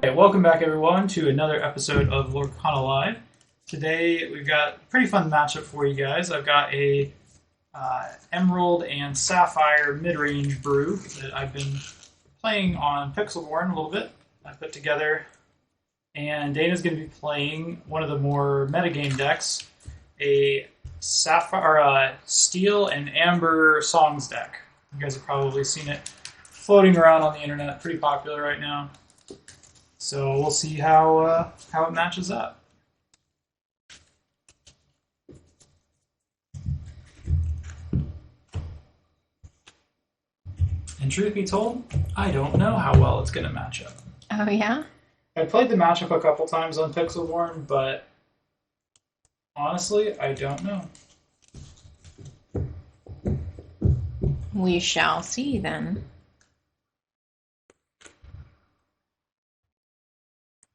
Hey, welcome back everyone to another episode of Lorcana Live. Today we've got a pretty fun matchup for you guys. I've got a Emerald and Sapphire mid-range brew that I've been playing on Pixelborn a little bit. I put together, and Dana's going to be playing one of the more metagame decks, a Sapphire, Steel and Amber Songs deck. You guys have probably seen it floating around on the internet, pretty popular right now. So we'll see how it matches up. And truth be told, I don't know how well it's going to match up. Oh, yeah? I played the matchup a couple times on Pixelborn, but honestly, I don't know. We shall see then.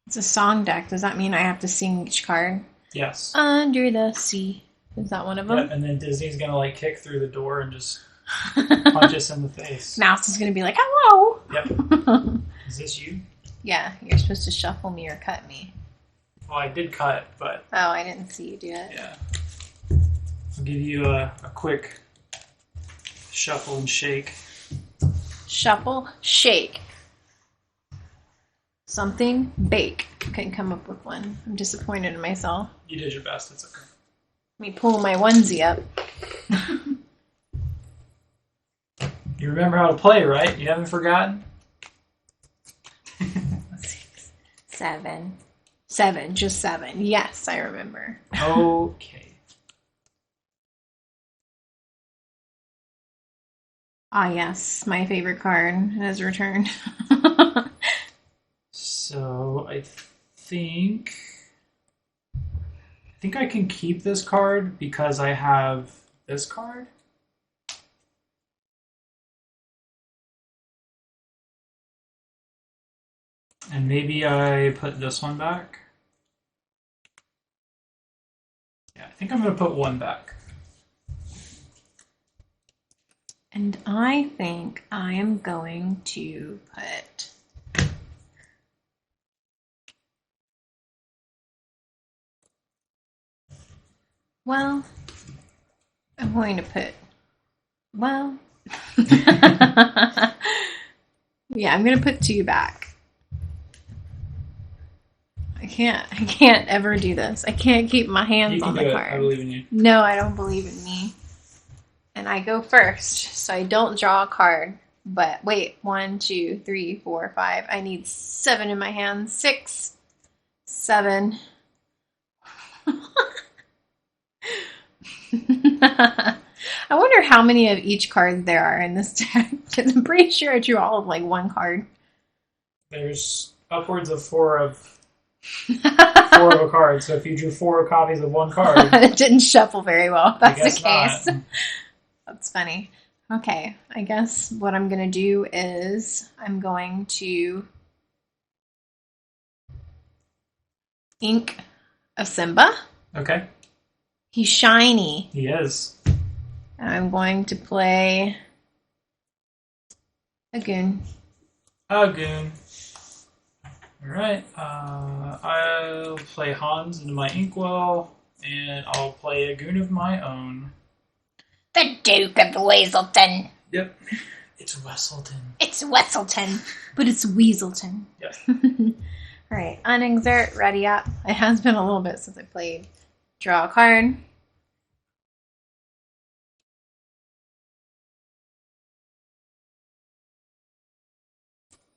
It's a song deck. Does that mean I have to sing each card? Yes. Under the sea. Is that one of them? Yep, and then Disney's going to like kick through the door and just punch us in the face. Mouse is going to be like, hello! Yep. Is this you? Yeah, you're supposed to shuffle me or cut me. Well, I did cut, but... Oh, I didn't see you do it. Yeah. I'll give you a quick shuffle and shake. Shuffle, shake. Something, bake. Couldn't come up with one. I'm disappointed in myself. You did your best, it's okay. Let me pull my onesie up. You remember how to play, right? You haven't forgotten? 6, 7. 7, just 7. Yes, I remember. Okay. Ah, yes, my favorite card has returned. So I think I can keep this card because I have this card. And maybe I put this one back. Yeah, I think I'm going to put one back. And I think I am going to put... Well, I'm going to put... Well... Yeah, I'm going to put 2 back. I can't ever do this. I can't keep my hands on the card. I believe in you. No, I don't believe in me. And I go first, so I don't draw a card. But wait, 1, 2, 3, 4, 5. I need 7 in my hand. 6, 7. I wonder how many of each card there are in this deck. Because I'm pretty sure I drew all of like 1 card. There's upwards of 4 of a card. So if you drew 4 copies of 1 card, it didn't shuffle very well. If that's the case. Not. That's funny. Okay, I guess what I'm going to do is I'm going to ink a Simba. Okay. He's shiny. He is. And I'm going to play a Goon. A Goon. Alright. I'll play Hans into my Inkwell, and I'll play a Goon of my own. The Duke of Weaselton. Yep. It's Wesselton. It's Wesselton, but it's Weaselton. Yep. Alright, unexert, ready up. It has been a little bit since I played. Draw a card.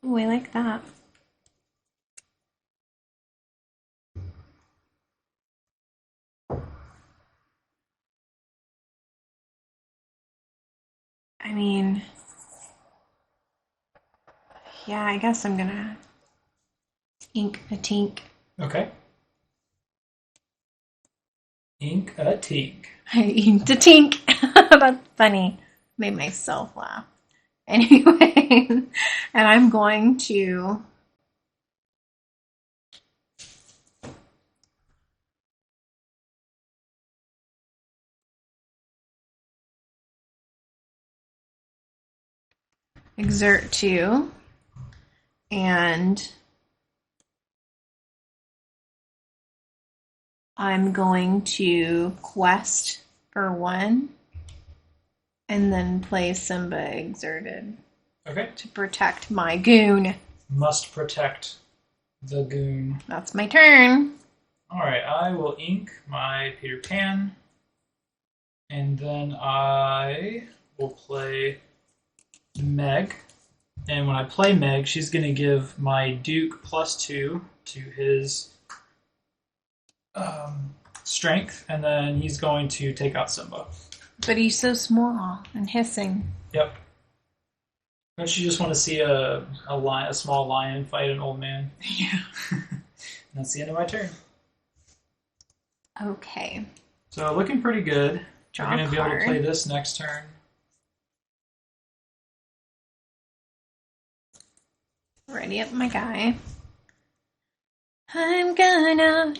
Ooh, I like that. I mean, yeah, I guess I'm gonna ink a Tink. Okay. Ink a Tink. I inked a Tink. That's funny. Made myself laugh. Anyway, and I'm going to exert 2 and I'm going to quest for 1 and then play Simba Exerted. Okay. To protect my goon. Must protect the goon. That's my turn. Alright, I will ink my Peter Pan. And then I will play Meg. And when I play Meg, she's going to give my Duke +2 to his strength. And then he's going to take out Simba. But he's so small and hissing. Yep. Don't you just want to see a small lion fight an old man? Yeah. That's the end of my turn. Okay. So looking pretty good. Draw We're going to be able to card. play this next turn. Ready up my guy. I'm gonna...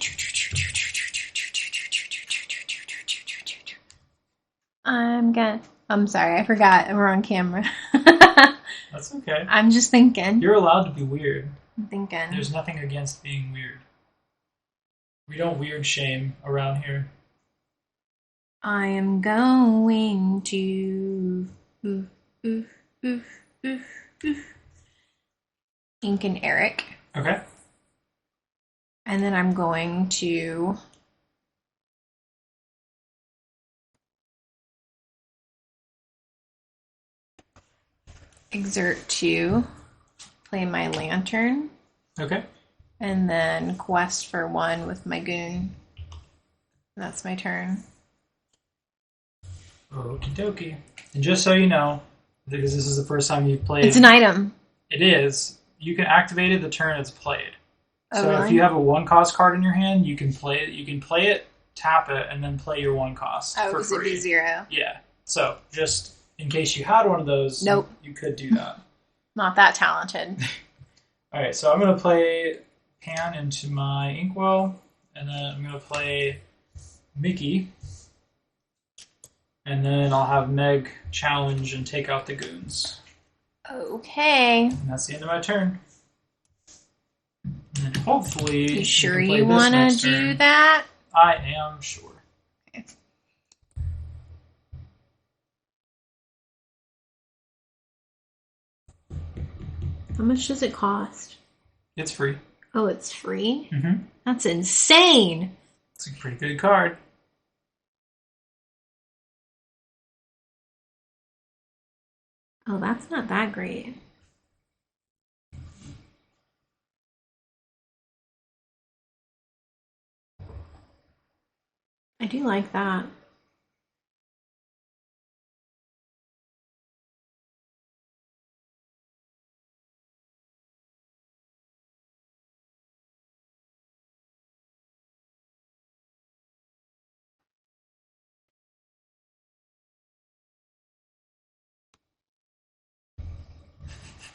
I'm sorry, I forgot. We're on camera. That's okay. I'm just thinking. You're allowed to be weird. I'm thinking. There's nothing against being weird. We don't weird shame around here. I am going to ink and Eric. Okay. And then I'm going to exert to play my lantern. Okay. And then quest for 1 with my goon. That's my turn. Okie dokie. And just so you know, because this is the first time you've played... It's an item. It is. You can activate it the turn it's played. Oh, so really? if you have a 1-cost card in your hand, you can play it. You can play it, tap it, and then play your 1-cost Oh, for because it'd free. be 0. Yeah. So just in case you had one of those, Nope. you could do that. Not that talented. All right. So I'm going to play Pan into my Inkwell, and then I'm going to play Mickey, and then I'll have Meg challenge and take out the goons. Okay. And that's the end of my turn. And hopefully, You sure can play you this want to next do turn. that? I am sure. Okay. How much does it cost? It's free. Oh, it's free? Mm-hmm. That's insane. It's a pretty good card. Oh, that's not that great. I do like that.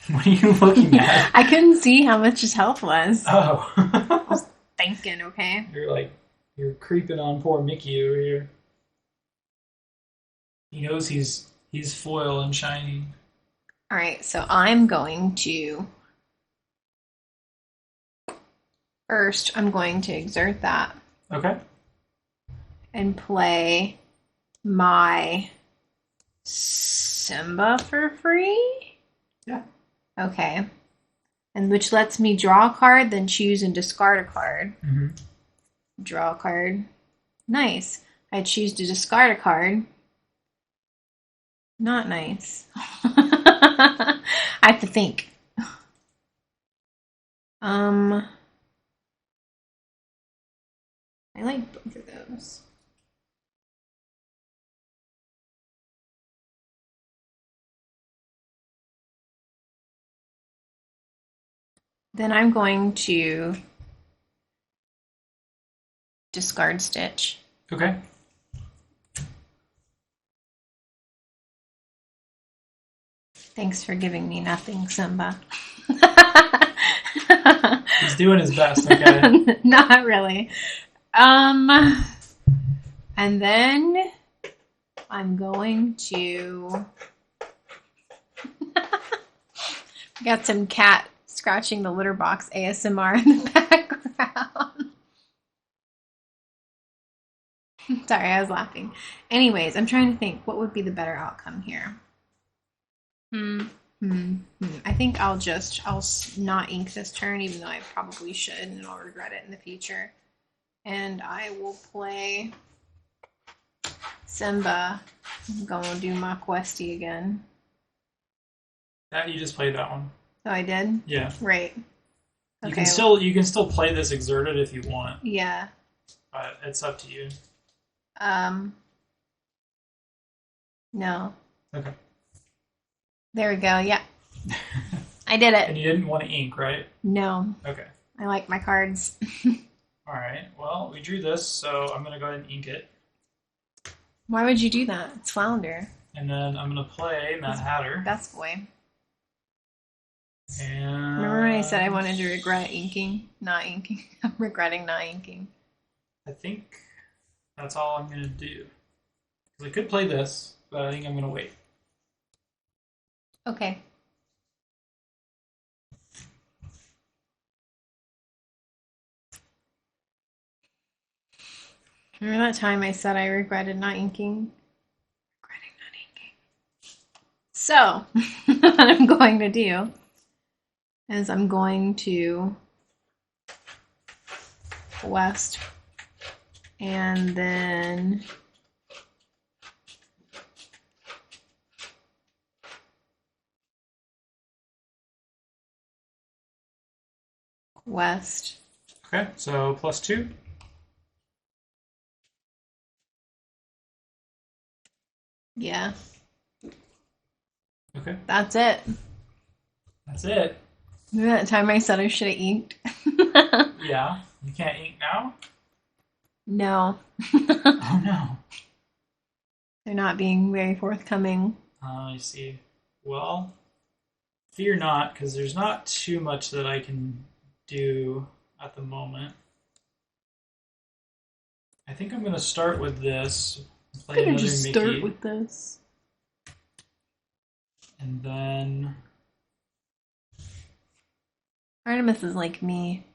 What are you looking at? I couldn't see how much his health was. Oh. Thinking, okay. You're creeping on poor Mickey over here. He knows he's foil and shiny. All right, so I'm going to first. I'm going to exert that Okay. and play my Simba for free. Yeah. Okay, and which lets me draw a card, then choose and discard a card. Mm-hmm. Draw a card. Nice. I choose to discard a card. Not nice. I have to think. I like both of those. Then I'm going to discard Stitch. Okay. Thanks for giving me nothing, Simba. He's doing his best, okay? Not really. And then I'm going to... Got some cat scratching the litter box ASMR in the background. Sorry, I was laughing. Anyways, I'm trying to think what would be the better outcome here. I think I'll not ink this turn, even though I probably should, and I'll regret it in the future. And I will play Simba. I'm gonna do my questy again. That you just played that one. Oh, I did? Yeah. Right. Okay. You can still play this exerted if you want. Yeah. But it's up to you. No. Okay. There we go. Yeah. I did it. And you didn't want to ink, right? No. Okay. I like my cards. All right. Well, we drew this, so I'm going to go ahead and ink it. Why would you do that? It's Flounder. And then I'm going to play Mad Hatter. Best boy. And... Remember when I said I wanted to regret inking? Not inking. I'm regretting not inking. I think that's all I'm going to do. Because I could play this, but I think I'm going to wait. Okay. Remember that time I said I regretted not inking? Regretting not inking. So, what I'm going to do is I'm going to west and then west. Okay, so +2. Yeah. Okay. That's it. That's it. Remember that time I said I should have inked? Yeah. You can't ink now? No. Oh, no. They're not being very forthcoming. I see. Well, fear not, because there's not too much that I can do at the moment. I think I'm going to start with this. I'm going to just start with this. And then... Artemis is like me.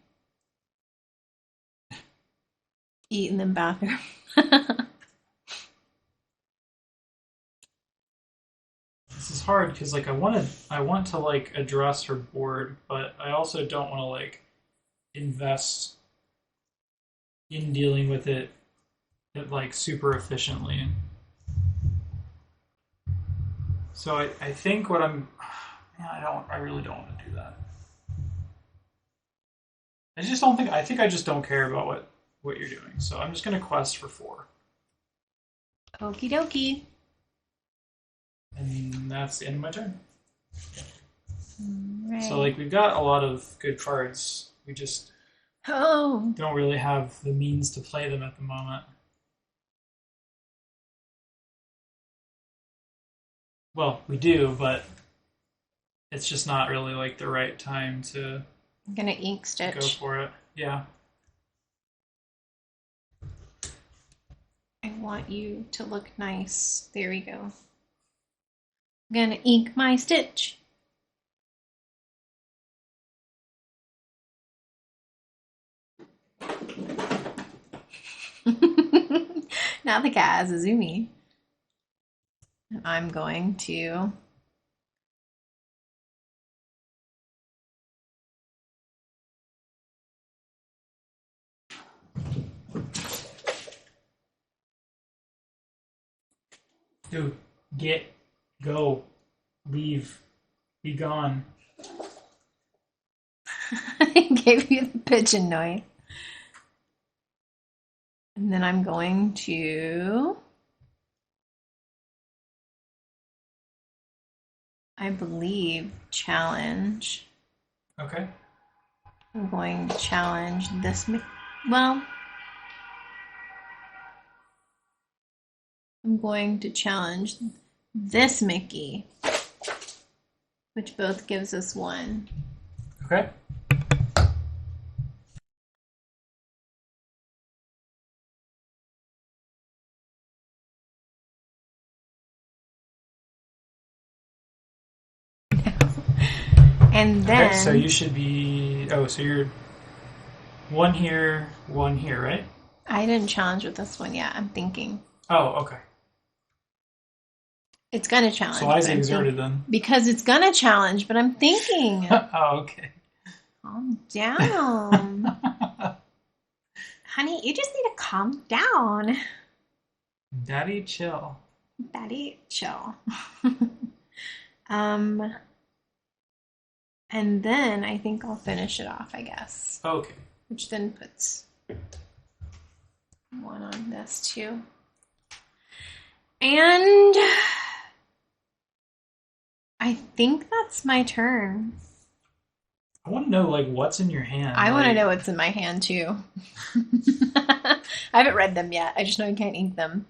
Eat in the bathroom. This is hard because like I want to like address her board, but I also don't want to like invest in dealing with it like super efficiently. So I think what I'm I really don't want to do that. I think I just don't care about what you're doing. So I'm just going to quest for 4. Okie dokie. And that's the end of my turn. Right. So like we've got a lot of good cards. We just don't really have the means to play them at the moment. Well, we do, but it's just not really like the right time to I'm gonna ink stitch. Go for it. Yeah. I want you to look nice. There we go. I'm gonna ink my stitch. Now the cat has a zoomie. And I'm going to Dude, get, go, leave, be gone. I gave you the pigeon noise. And then I'm going to, I believe, challenge. Okay. I'm going to challenge this, well, I'm going to challenge this Mickey, which both gives us 1. Okay. And then... Okay, so you should be... Oh, so you're 1 here, 1 here, right? I didn't challenge with this one yet. I'm thinking. Oh, okay. It's gonna challenge. So why is it exerted then? Because it's gonna challenge, but I'm thinking. Oh, okay. Calm down. Honey, you just need to calm down. Daddy, chill. Daddy, chill. And then I think I'll finish it off, I guess. Okay. Which then puts one on this too. And I think that's my turn. I want to know, like, what's in your hand. I want to know what's in my hand too. I haven't read them yet. I just know I can't ink them.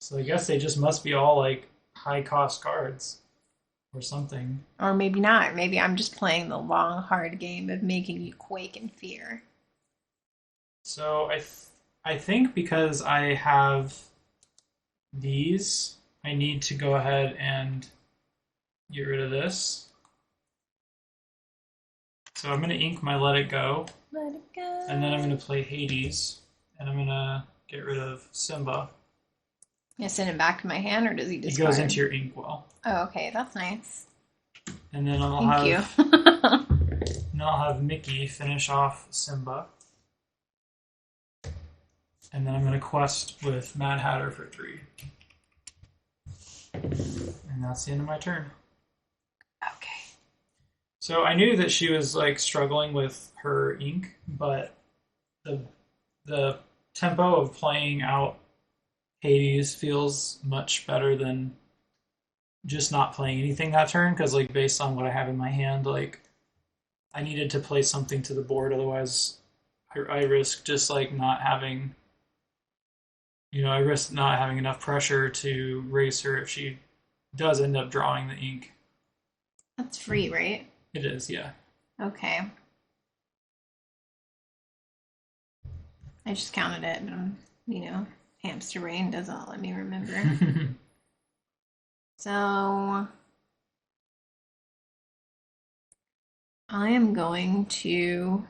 So I guess they just must be all, like, high-cost cards. Or something. Or maybe not. Maybe I'm just playing the long, hard game of making you quake in fear. So I think because I have these, I need to go ahead and get rid of this. So I'm going to ink my Let It Go. Let it go. And then I'm going to play Hades. And I'm going to get rid of Simba. You send him back to my hand, or does he discard? He goes into your inkwell. Oh, okay, that's nice. And then Thank you. And I'll have Mickey finish off Simba. And then I'm going to quest with Mad Hatter for 3. And that's the end of my turn. Okay. So I knew that she was like struggling with her ink, but the tempo of playing out Hades feels much better than just not playing anything that turn, because like based on what I have in my hand, like I needed to play something to the board, otherwise I risk just like not having, I risk not having enough pressure to race her if she does end up drawing the ink. That's free, right? It is, yeah. Okay. I just counted it, but hamster brain doesn't let me remember. So I am going to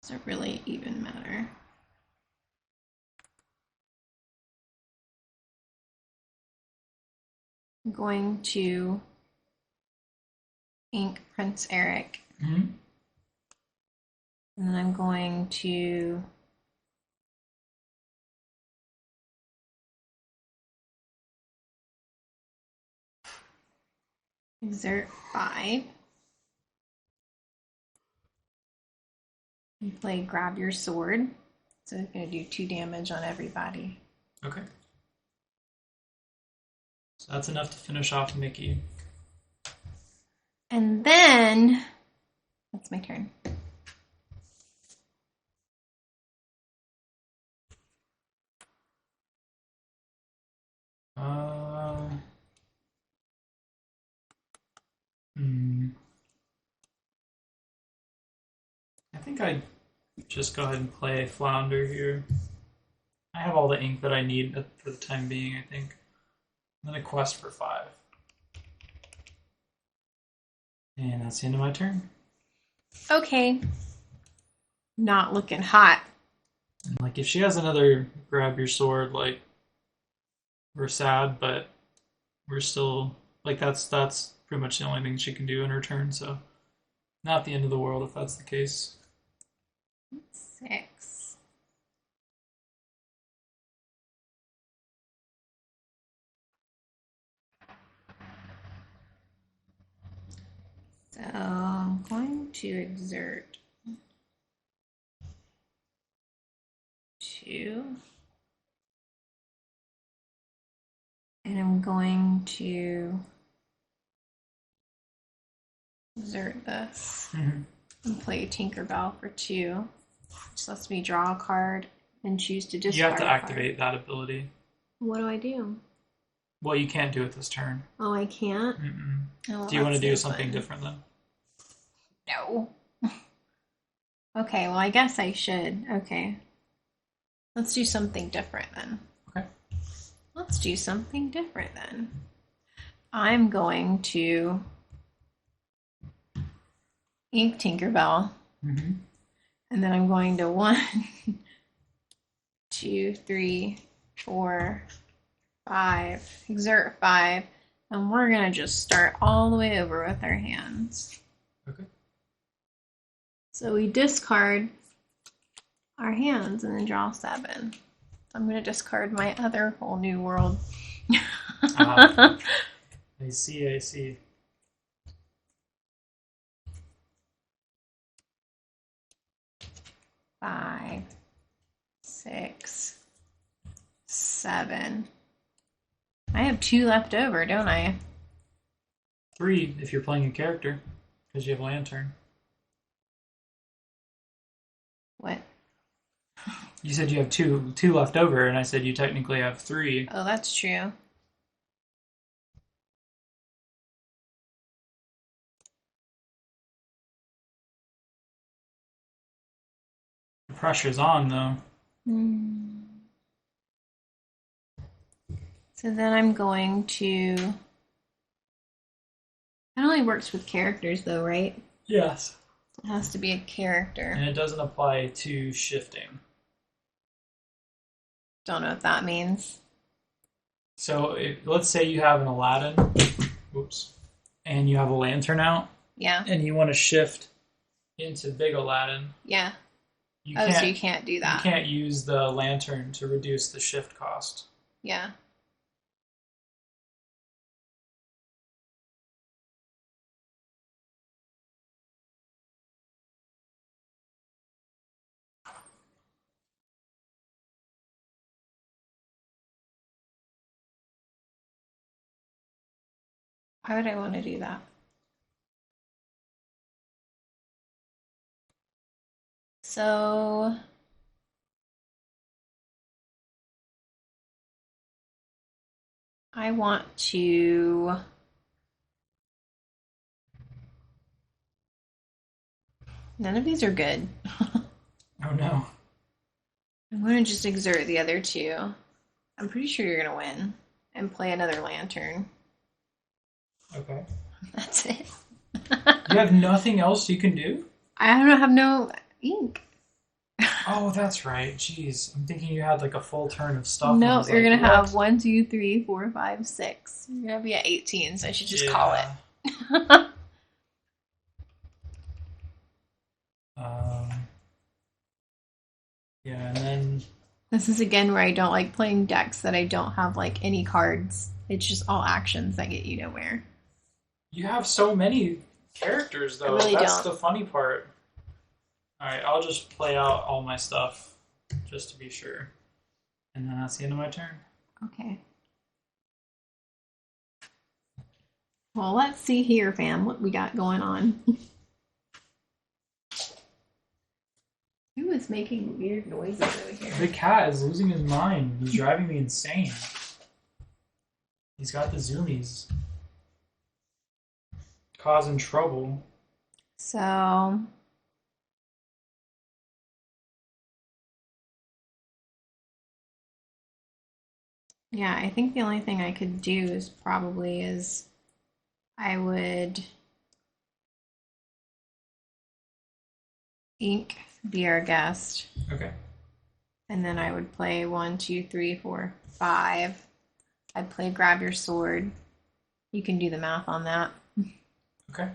does it really even matter? I'm going to ink Prince Eric. Mm-hmm. And then I'm going to exert 5. And play Grab Your Sword. So it's going to do 2 damage on everybody. Okay. So that's enough to finish off Mickey. And then that's my turn. I think I'd just go ahead and play Flounder here. I have all the ink that I need for the time being, I think. I'm going to quest for 5. And that's the end of my turn. Okay. Not looking hot. And like, if she has another Grab Your Sword, like, we're sad, but we're still, like, that's pretty much the only thing she can do in her turn, so not the end of the world if that's the case. 6. So I'm going to exert 2. And I'm going to exert this and play Tinkerbell for 2. Which lets me draw a card and choose to discard. You have to activate that ability. What do I do? Well, you can't do it this turn. Oh, I can't? Oh, do you want to do something different then? No. Okay, well, I guess I should. Okay. Let's do something different then. Okay. Let's do something different then. I'm going to ink Tinkerbell. Mm-hmm. And then I'm going to 1, 2, 3, 4, 5, exert 5, and we're going to just start all the way over with our hands. Okay. So we discard our hands and then draw 7. I'm going to discard my other whole new world. I see, I see. Five, 6, 7. I have 2 left over, don't I? 3 if you're playing a character, because you have Lantern. What? You said you have two left over, and I said you technically have 3. Oh, that's true. The pressure's on, though. So then I'm going to... That only works with characters, though, right? Yes. It has to be a character. And it doesn't apply to shifting. Don't know what that means. So let's say you have an Aladdin, oops, and you have a Lantern out, Yeah. and you want to shift into Big Aladdin. Yeah. You Oh, can't, so you can't do that. You can't use the Lantern to reduce the shift cost. Yeah. Why would I want to do that? So I want to none of these are good. Oh no. I'm going to just exert the other 2. I'm pretty sure you're going to win and play another Lantern. Okay. That's it. You have nothing else you can do? I don't have no ink. Oh, that's right. Jeez. I'm thinking you had like a full turn of stuff. No, you're going to have 1, 2, 3, 4, 5, 6. You're going to be at 18, so I should just call it. Yeah, and then... This is again where I don't like playing decks that I don't have like any cards. It's just all actions that get you nowhere. You have so many characters, though. I really That's don't. the funny part. Alright, I'll just play out all my stuff, just to be sure. And then that's the end of my turn. Okay. Well, let's see here, fam, what we got going on. Who is making weird noises over here? The cat is losing his mind. He's driving me insane. He's got the zoomies. Causing trouble. So... Yeah, I think the only thing I could do is I would ink Be Our Guest. Okay. And then I would play 1, 2, 3, 4, 5. I'd play Grab Your Sword. You can do the math on that. Okay.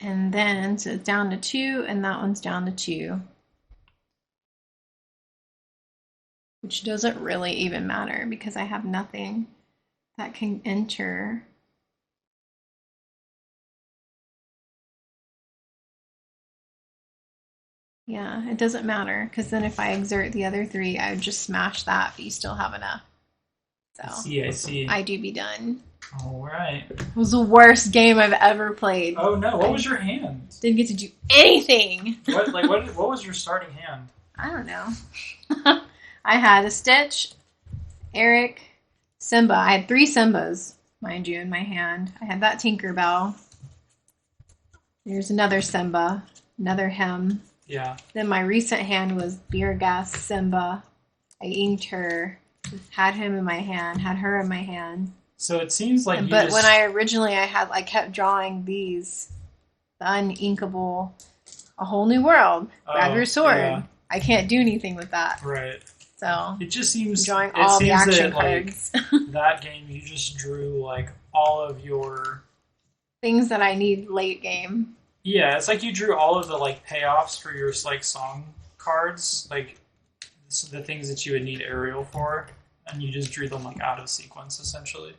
And then, so it's down to 2, and that one's down to 2. Which doesn't really even matter because I have nothing that can enter. Yeah, it doesn't matter because then if I exert the other 3, I would just smash that, but you still have enough. So I see. I do be done. All right. It was the worst game I've ever played. Oh no! What was your hand? Didn't get to do anything. What was your starting hand? I don't know. I had a Stitch, Eric, Simba. I had 3 Simbas. mind you, in my hand. I had that Tinkerbell. There's another Simba, another him. Yeah. Then my recent hand was Beer Gas Simba. I inked her, had him in my hand, had her in my hand. So it seems like But when I kept drawing these, the uninkable, A Whole New World, grab your sword. Yeah. I can't do anything with that. Right. So it just seems drawing all the action cards. Like, that game, you just drew like all of your things that I need late game. Yeah, it's like you drew all of the like payoffs for your like song cards, like the things that you would need aerial for, and you just drew them like out of sequence essentially.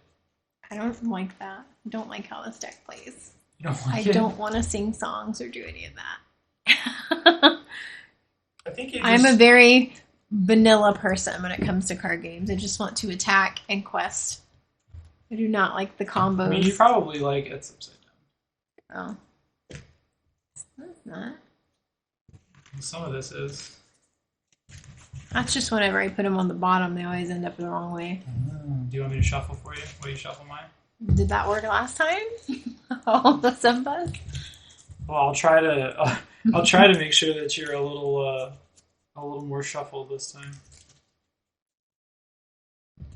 I don't like that. I don't like how this deck plays. You don't like it? I don't want to sing songs or do any of that. I think I'm a very vanilla person when it comes to card games. I just want to attack and quest. I do not like the combos. I mean, you probably like It's Upside Down. Oh. That's not. Some of this is. That's just whenever I put them on the bottom, they always end up the wrong way. Do you want me to shuffle for you? Will you shuffle mine? Did that work last time? All the Simbas? Well, I'll try to make sure that you're a little more shuffled this time.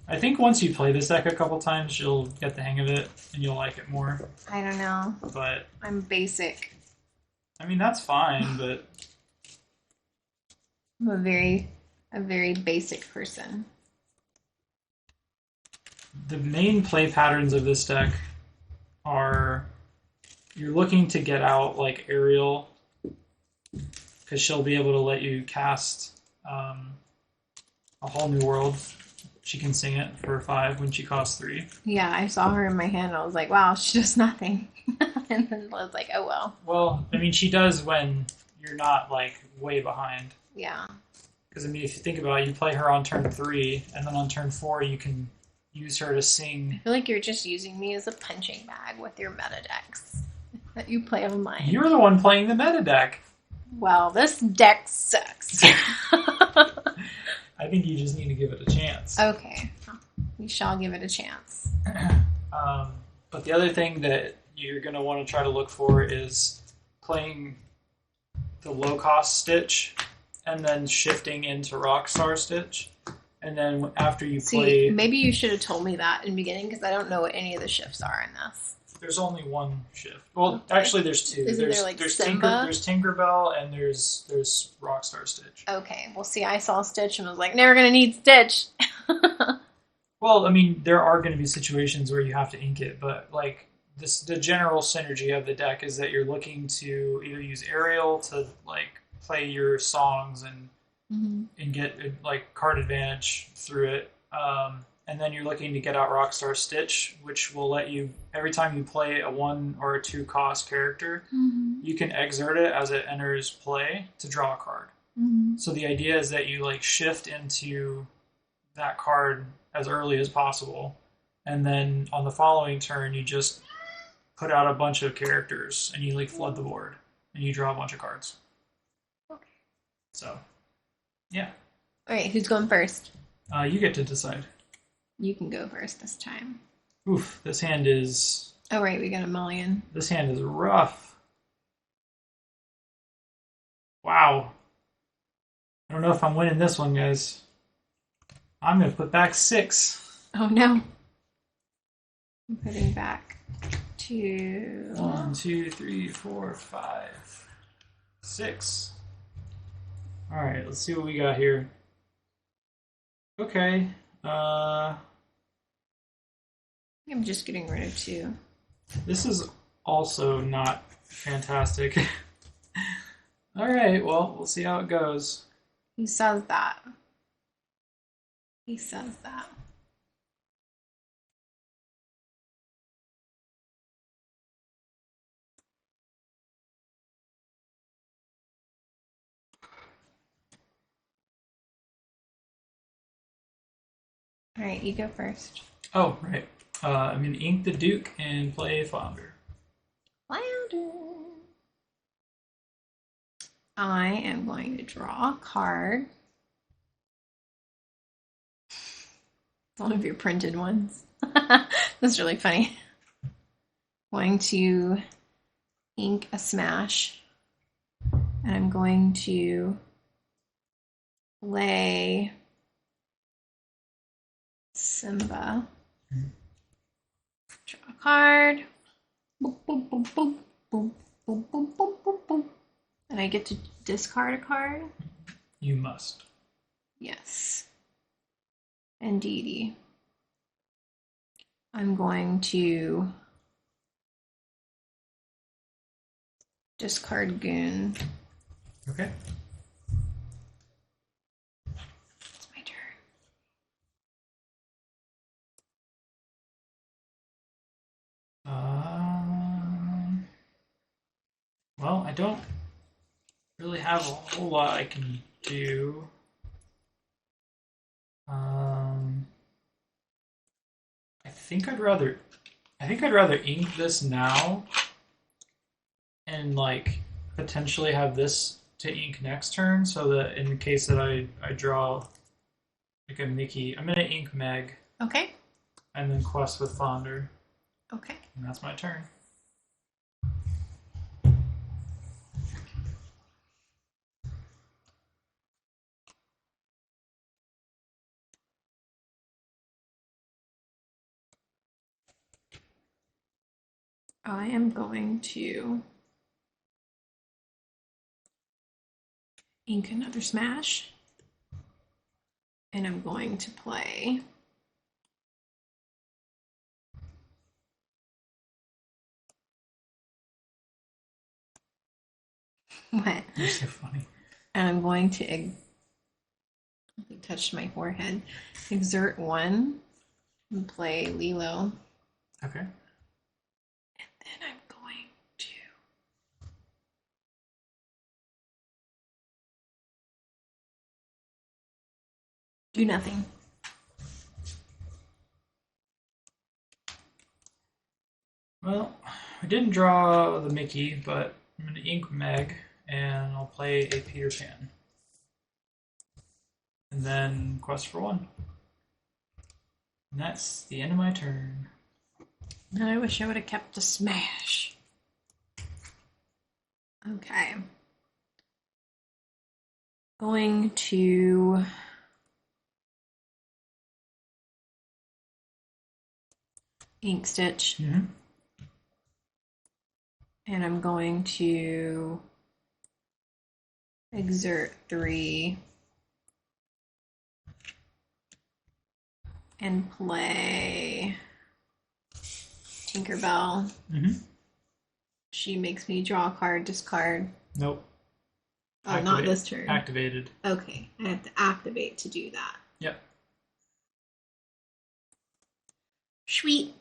I think once you play this deck a couple times, you'll get the hang of it and you'll like it more. I don't know. But I'm basic. I mean, that's fine, but I'm a very basic person. The main play patterns of this deck are you're looking to get out like Ariel because she'll be able to let you cast A Whole New World. She can sing it for 5 when she costs 3. Yeah, I saw her in my hand. I was like, wow, she does nothing. And then I was like, oh well. Well, I mean, she does when you're not like way behind. Yeah. Because I mean, if you think about it, you play her on turn 3, and then on turn 4 you can use her to sing. I feel like you're just using me as a punching bag with your meta decks that you play on mine. You're the one playing the meta deck. Well, this deck sucks. I think you just need to give it a chance. Okay. We shall give it a chance. But the other thing that you're going to want to try to look for is playing the low-cost Stitch and then shifting into Rockstar Stitch. And then after you play... maybe you should have told me that in the beginning because I don't know what any of the shifts are in this. There's only one shift. Well, actually, there's 2. Isn't there like there's Simba? There's Tinkerbell and there's Rockstar Stitch. Okay, well, see, I saw Stitch and was like, never gonna need Stitch. Well, I mean, there are going to be situations where you have to ink it, but like the general synergy of the deck is that you're looking to either use Ariel to like play your songs and get like card advantage through it. And then you're looking to get out Rockstar Stitch, which will let you, every time you play a 1 or a 2 cost character, you can exert it as it enters play to draw a card. So the idea is that you like shift into that card as early as possible, and then on the following turn you just put out a bunch of characters and you like flood the board and you draw a bunch of cards. Okay. So, yeah. All right, who's going first? You get to decide. You can go first this time. Oof, this hand is... Oh, right, we got a million. This hand is rough. Wow. I don't know if I'm winning this one, guys. I'm going to put back 6. Oh, no. I'm putting back 2. 1, 2, 3, 4, 5, 6. All right, let's see what we got here. Okay. I'm just getting rid of 2. This is also not fantastic. All right, well, we'll see how it goes. He says that. He says that. All right, you go first. Oh, right. I'm going to ink the Duke and play Flounder. Flounder. I am going to draw a card. One of your printed ones. That's really funny. Going to ink a smash. And I'm going to play Simba. Draw a card. Boop, boop, boop, boop, boop, boop, boop, boop, boop, boop. And I get to discard a card? You must. Yes. Indeedy. I'm going to discard Goon. Okay. It's my turn. Well, I don't really have a whole lot I can do. I think I'd rather ink this now and like potentially have this to ink next turn, so that in the case that I draw like a Mickey, I'm gonna ink Meg. Okay. And then quest with Fonder. Okay. And that's my turn. I am going to ink another smash. And I'm going to play what? You're so funny. And I'm going to touch my forehead. Exert 1 and play Lilo. Okay. And then I'm going to do nothing. Well, I didn't draw the Mickey, but I'm going to ink Meg, and I'll play a Peter Pan. And then quest for 1. And that's the end of my turn. And I wish I would have kept the smash. Okay. Going to ink stitch. Mm-hmm. And I'm going to exert 3 and play Tinkerbell. Mm-hmm. She makes me draw a card, discard. Nope. Oh, not this turn. Activated. Okay, I have to activate to do that. Yep. Sweet.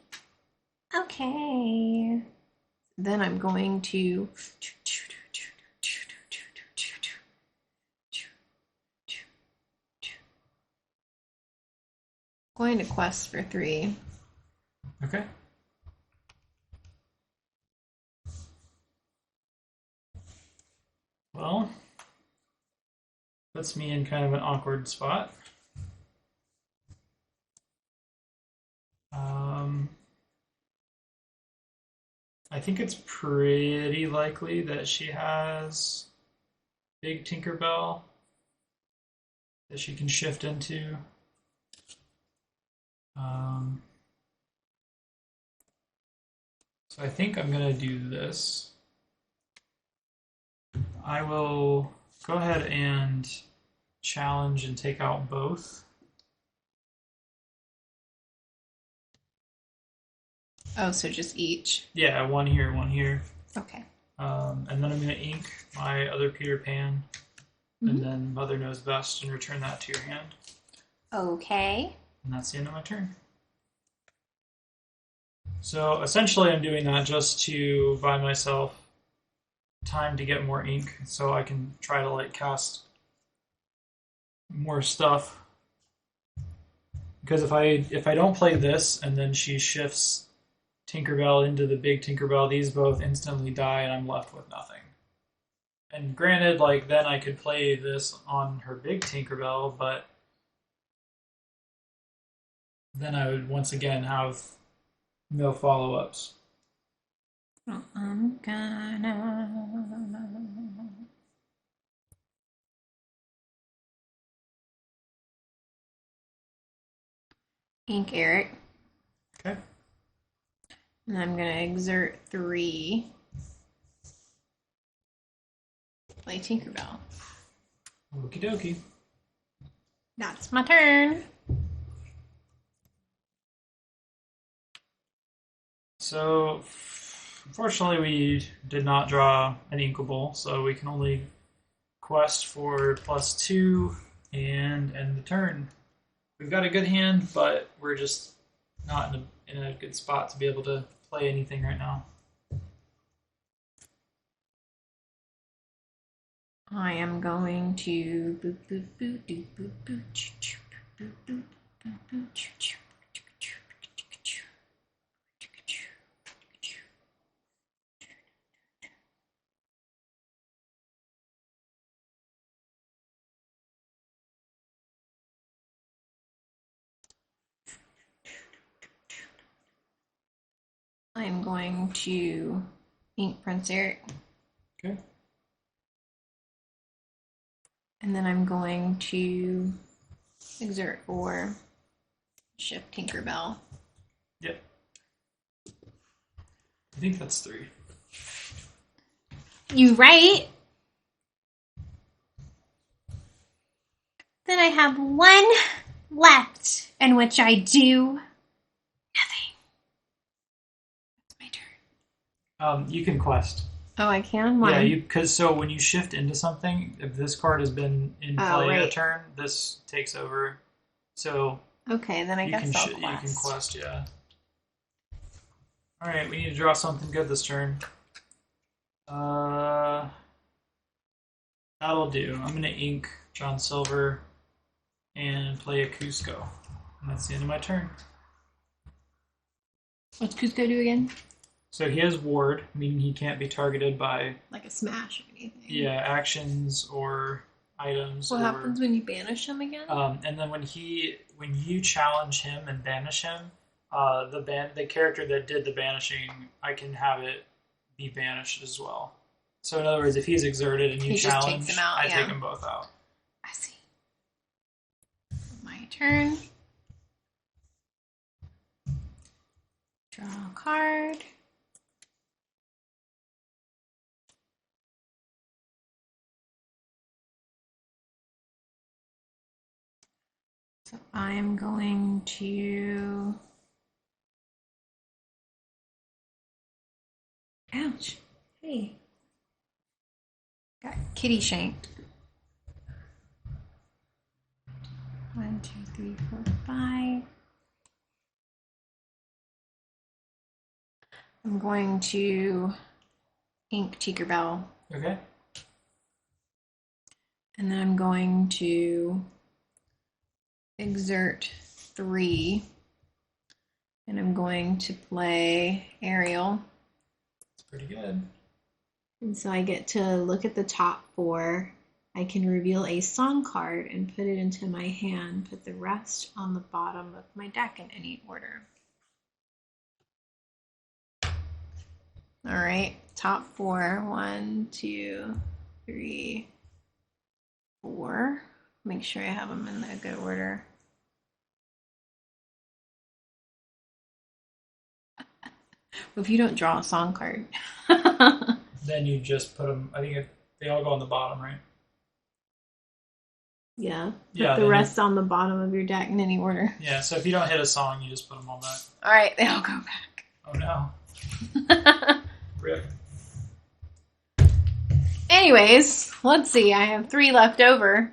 Okay. Then I'm going to quest for 3. Okay. Well, puts me in kind of an awkward spot. I think it's pretty likely that she has Big Tinkerbell that she can shift into. So I think I'm going to do this. I will go ahead and challenge and take out both. Oh, so just each? Yeah, 1 here, 1 here. Okay. And then I'm going to ink my other Peter Pan, and then Mother Knows Best, and return that to your hand. Okay. And that's the end of my turn. So essentially I'm doing that just to buy myself time to get more ink so I can try to like cast more stuff. Because if I don't play this and then she shifts Tinkerbell into the Big Tinkerbell, these both instantly die and I'm left with nothing. And granted, like then I could play this on her Big Tinkerbell, but then I would once again have no follow-ups. I'm gonna ink Eric. Okay. And I'm gonna exert 3. Play Tinkerbell. Okie dokie. That's my turn. So, unfortunately, we did not draw an Inkable, so we can only quest for +2 and end the turn. We've got a good hand, but we're just not in a good spot to be able to play anything right now. I am going to boop boop boop doop boop boop choo choo boop boop boop boop choo choo. I'm going to ink Prince Eric. Okay. And then I'm going to exert 4, shift Tinkerbell. Yep. I think that's 3. You right? Then I have 1 left, in which I do nothing. That's my turn. You can quest. Oh, I can? Why? Yeah, because so when you shift into something, if this card has been in play a turn, this takes over. So okay, then I guess I'll quest. You can quest, yeah. All right, we need to draw something good this turn. That'll do. I'm gonna ink John Silver and play a Cusco, and that's the end of my turn. What's Cusco do again? So he has ward, meaning he can't be targeted by like a smash or anything. Yeah, actions or items. What happens when you banish him again? And then when you challenge him and banish him, the character that did the banishing, I can have it be banished as well. So in other words, if he's exerted and you challenge, I take them both out. I see. My turn. Draw a card. So I'm going to... Ouch. Hey. Got kitty shanked. 1, 2, 3, 4, 5. I'm going to ink Tinkerbell. Okay. And then I'm going to exert 3. And I'm going to play Ariel. That's pretty good. And so I get to look at the top 4. I can reveal a song card and put it into my hand. Put the rest on the bottom of my deck in any order. All right, top 4. 1, 2, 3, 4. Make sure I have them in a good order. If you don't draw a song card. Then you just put them, I think they all go on the bottom, right? Yeah. Put the rest on the bottom of your deck in any order. Yeah, so if you don't hit a song, you just put them all back. All right, they all go back. Oh no. Rip. Anyways, let's see. I have 3 left over.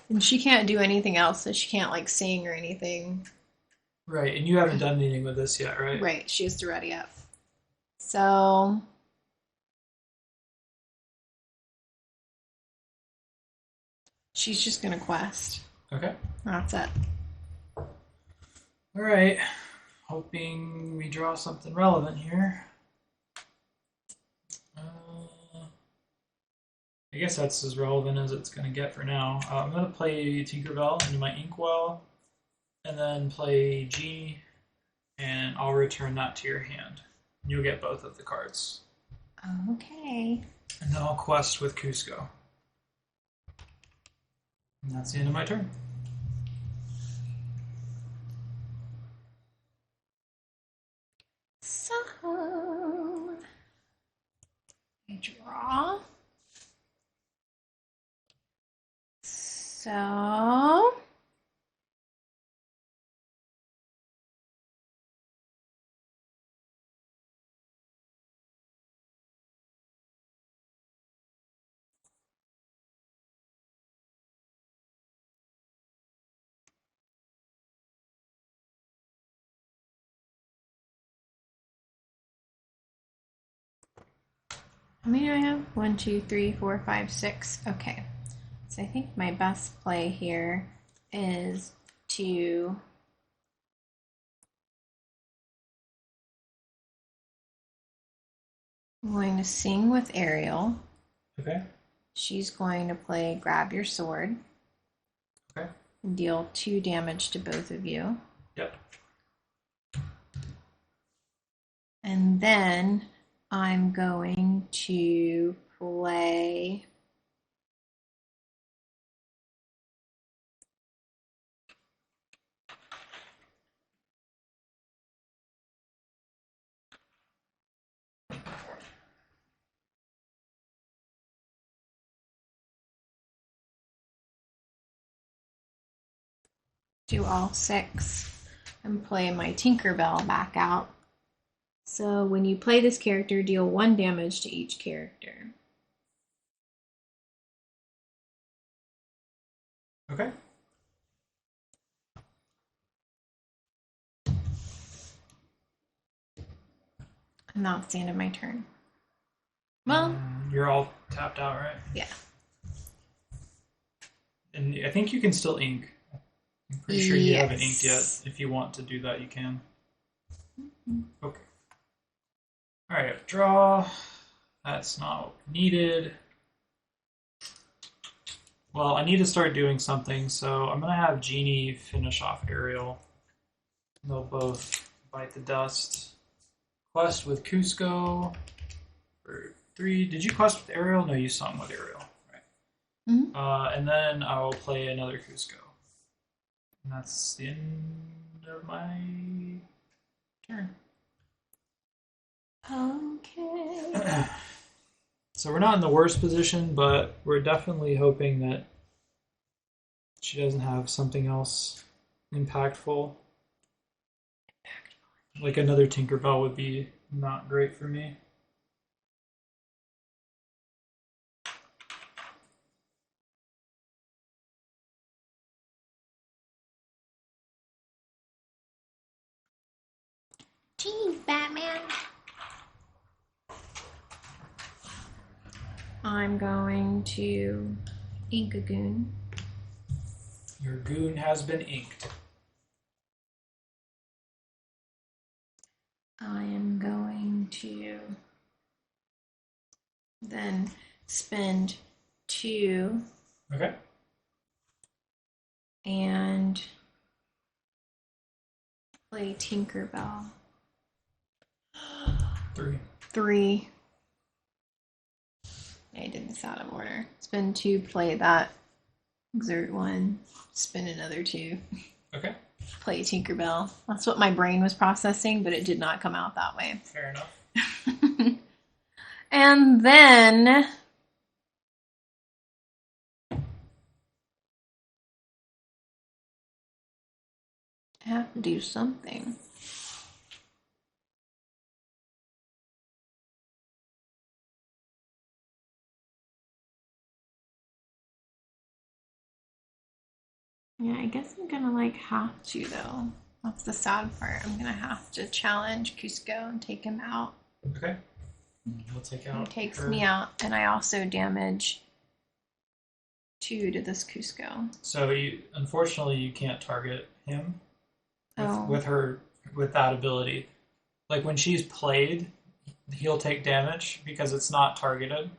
And she can't do anything else, so she can't like sing or anything. Right, and you haven't done anything with this yet, right? Right, she has to ready up. So she's just gonna quest. Okay. That's it. All right. Hoping we draw something relevant here. I guess that's as relevant as it's going to get for now. I'm going to play Tinkerbell into my Inkwell, and then play Genie, and I'll return that to your hand. You'll get both of the cards. Okay. And then I'll quest with Cusco. And that's the end of my turn. So, I draw. So, how many do I have? 1, 2, 3, 4, 5, 6. Okay. So I think my best play here is to I'm going to sing with Ariel. Okay. She's going to play Grab Your Sword. Okay. And deal 2 damage to both of you. Yep. And then I'm going to play do all 6 and play my Tinkerbell back out. So when you play this character, deal 1 damage to each character. Okay. And that's the end of my turn. Well, you're all tapped out, right? Yeah. And I think you can still ink. I'm pretty sure you haven't Yes. inked yet. If you want to do that, you can. Okay. Alright, draw. That's not needed. Well, I need to start doing something, so I'm going to have Genie finish off Ariel. They'll both bite the dust. Quest with Cusco for 3. Did you quest with Ariel? No, you sung with Ariel. Right. Mm-hmm. And then I will play another Cusco. And that's the end of my turn. Okay. So we're not in the worst position, but we're definitely hoping that she doesn't have something else impactful. Like another Tinkerbell would be not great for me. Jeez, Batman. I'm going to ink a goon. Your goon has been inked. I am going to then spend 2 Okay. and play Tinkerbell. 3. 3. I did this out of order. Spend 2, play that. Exert 1, spend another 2. Okay. Play Tinkerbell. That's what my brain was processing, but it did not come out that way. Fair enough. And then I have to do something. Yeah, I guess I'm gonna have to though. That's the sad part. I'm gonna have to challenge Cusco and take him out. Okay. He'll take out. He takes her. me out, and I also damage 2 to this Cusco. So unfortunately you can't target him with that ability. Like when she's played, he'll take damage because it's not targeted.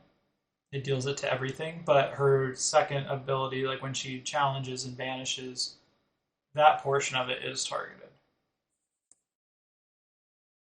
it deals it to everything. But her second ability, like when she challenges and banishes, that portion of it is targeted.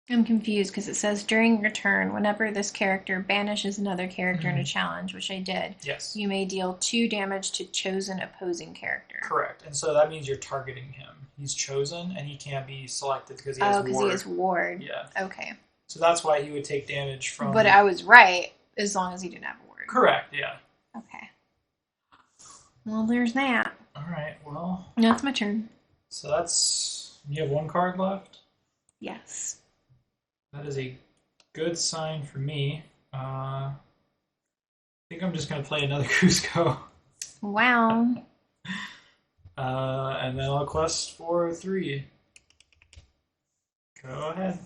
I'm confused because it says during your turn, whenever this character banishes another character in a challenge, which I did, yes, you may deal 2 damage to chosen opposing character. Correct. And so that means you're targeting him. He's chosen, and he can't be selected because he has ward. Oh, because he has ward. Yeah. Okay. So that's why he would take damage from... But I was right, as long as he didn't have a ward. Correct, yeah. Okay. Well, there's that. All right, well... Now it's my turn. So that's... You have 1 card left? Yes. That is a good sign for me. I think I'm just going to play another Cusco. Wow. And then I'll quest for 3. Go ahead.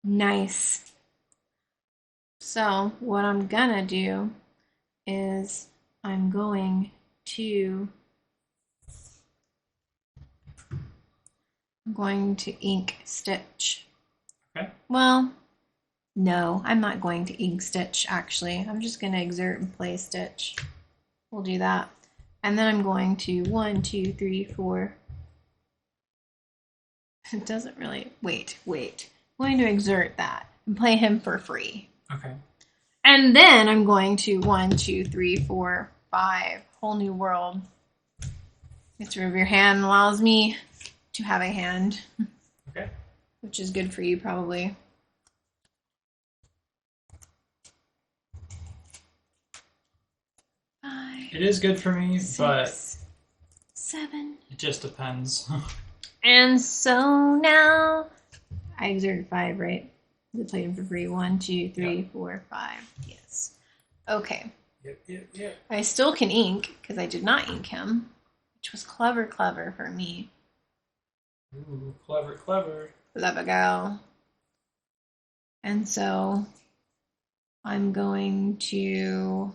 Nice. So, what I'm gonna do is I'm going to ink stitch. Okay. Well, no, I'm not going to ink stitch actually. I'm just going to exert and play stitch. We'll do that. And then I'm going to 1, 2, 3, 4. It doesn't really, wait. I'm going to exert that and play him for free. Okay. And then I'm going to 1, 2, 3, 4, 5. Whole new world. Gets rid of your hand, allows me to have a hand. Okay. Which is good for you, probably. It is good for me, 6, but 7. it just depends. And so now I exerted 5, right? I played him for free. 1, 2, 3, 4, 5. Yes. Okay. Yep. I still can ink because I did not ink him, which was clever for me. Ooh, clever. Clever girl. And so I'm going to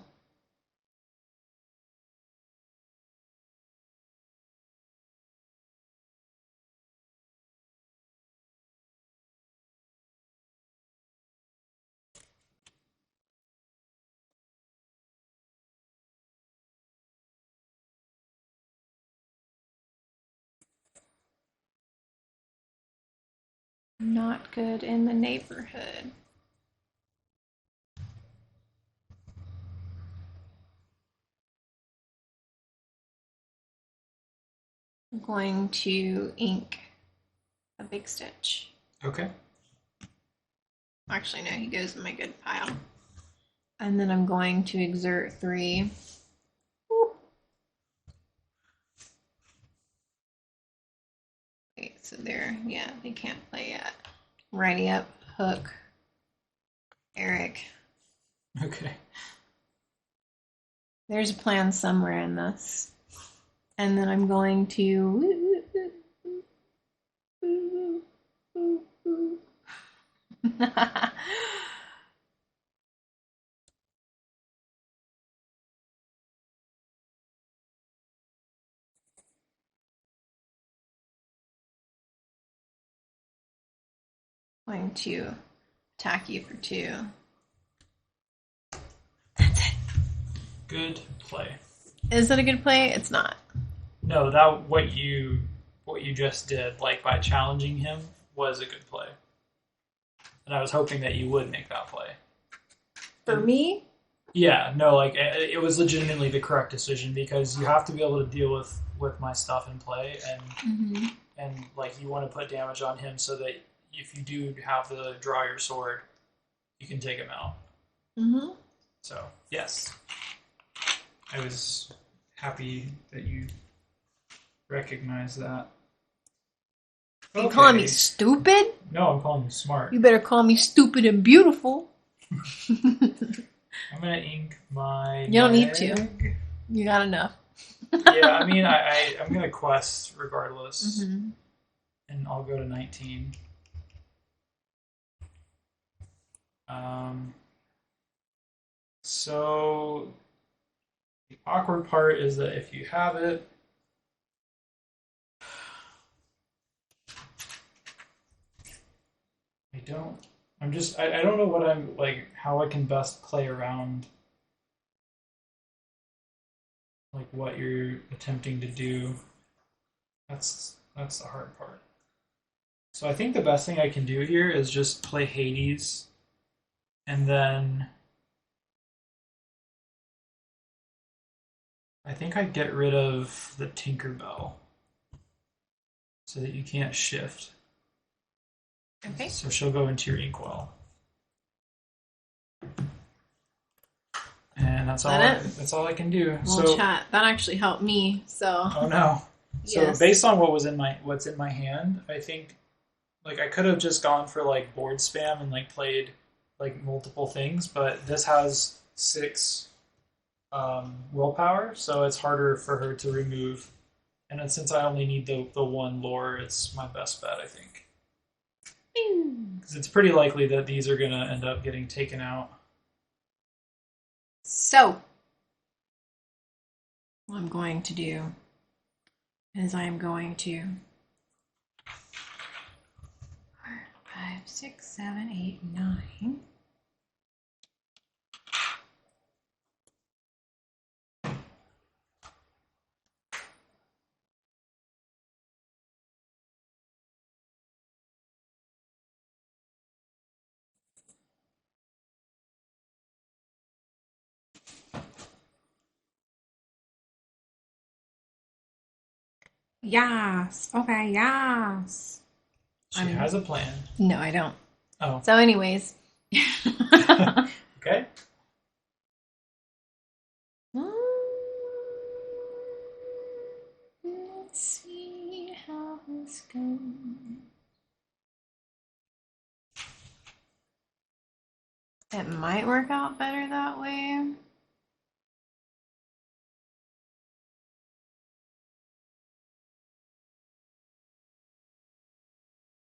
not good in the neighborhood. I'm going to ink a big stitch. Okay. Actually, no, he goes in my good pile. And then I'm going to exert 3. Whoop. Wait, so there, yeah, they can't play yet. Righty up, Hook, Eric. Okay. There's a plan somewhere in this. And then I'm going to going to attack you for 2. That's it. Good play. Is it a good play? It's not. No, that what you just did, like by challenging him, was a good play. And I was hoping that you would make that play. For me? Yeah, no, like it was legitimately the correct decision because you have to be able to deal with my stuff in play, and like you want to put damage on him so that if you do have to draw your sword, you can take him out. So yes, I was happy that you recognized that. Are you calling me stupid? No, I'm calling you smart. You better call me stupid and beautiful. I'm gonna ink my. You don't need to. You got enough. Yeah, I mean, I'm gonna quest regardless, and I'll go to 19. So the awkward part is that if you have it, I don't know what I'm like, how I can best play around like what you're attempting to do. That's the hard part. So I think the best thing I can do here is just play Hades, and then I think I'd get rid of the Tinkerbell so that you can't shift. Okay. So she'll go into your inkwell. And that's all I can do. Well, so chat. That actually helped me. So. Oh no. So yes. Based on what's in my hand, I think like I could have just gone for like board spam and like played like multiple things, but this has 6 willpower, so it's harder for her to remove. And then since I only need the 1 lore, it's my best bet, I think. Because it's pretty likely that these are going to end up getting taken out. So, what I'm going to do is I'm going to 4, 5, 6, 7, 8, 9. Yes. Okay, yes. She has a plan. No, I don't. Oh. So anyways. Okay. Let's see how this goes. It might work out better that way.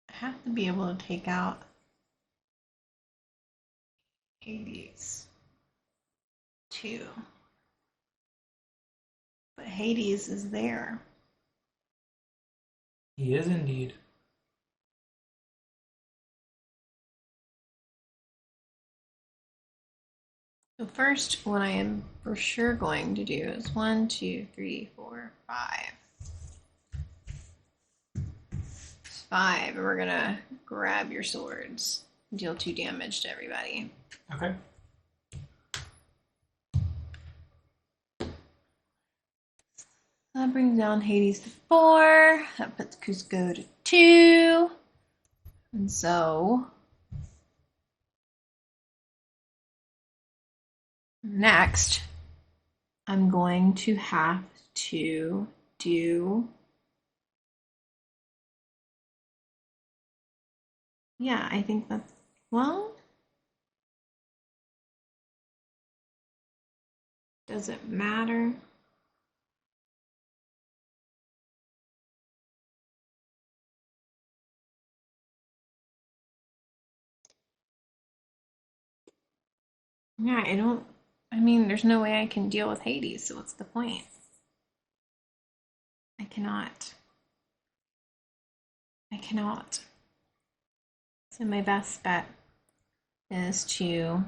I have to be able to take out Hades too. But Hades is there. He is indeed. So first, what I am for sure going to do is 1, 2, 3, 4, 5. 5, and we're gonna grab your swords. Deal 2 damage to everybody. Okay. That brings down Hades to 4. That puts Cusco to 2. And so next, I'm going to have to do, yeah, I think that's, well, does it matter? Yeah, I mean, there's no way I can deal with Hades, so what's the point? I cannot. So my best bet is to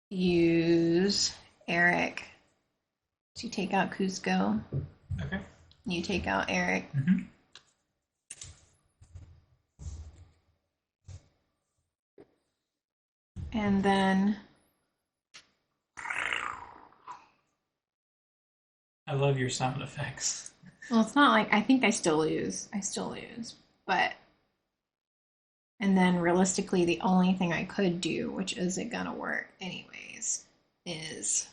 use Eric to take out Cusco. Okay. You take out Eric. Mm-hmm. And then I love your sound effects. well, it's not like I think I still lose. But and then realistically the only thing I could do, which isn't gonna work anyways, is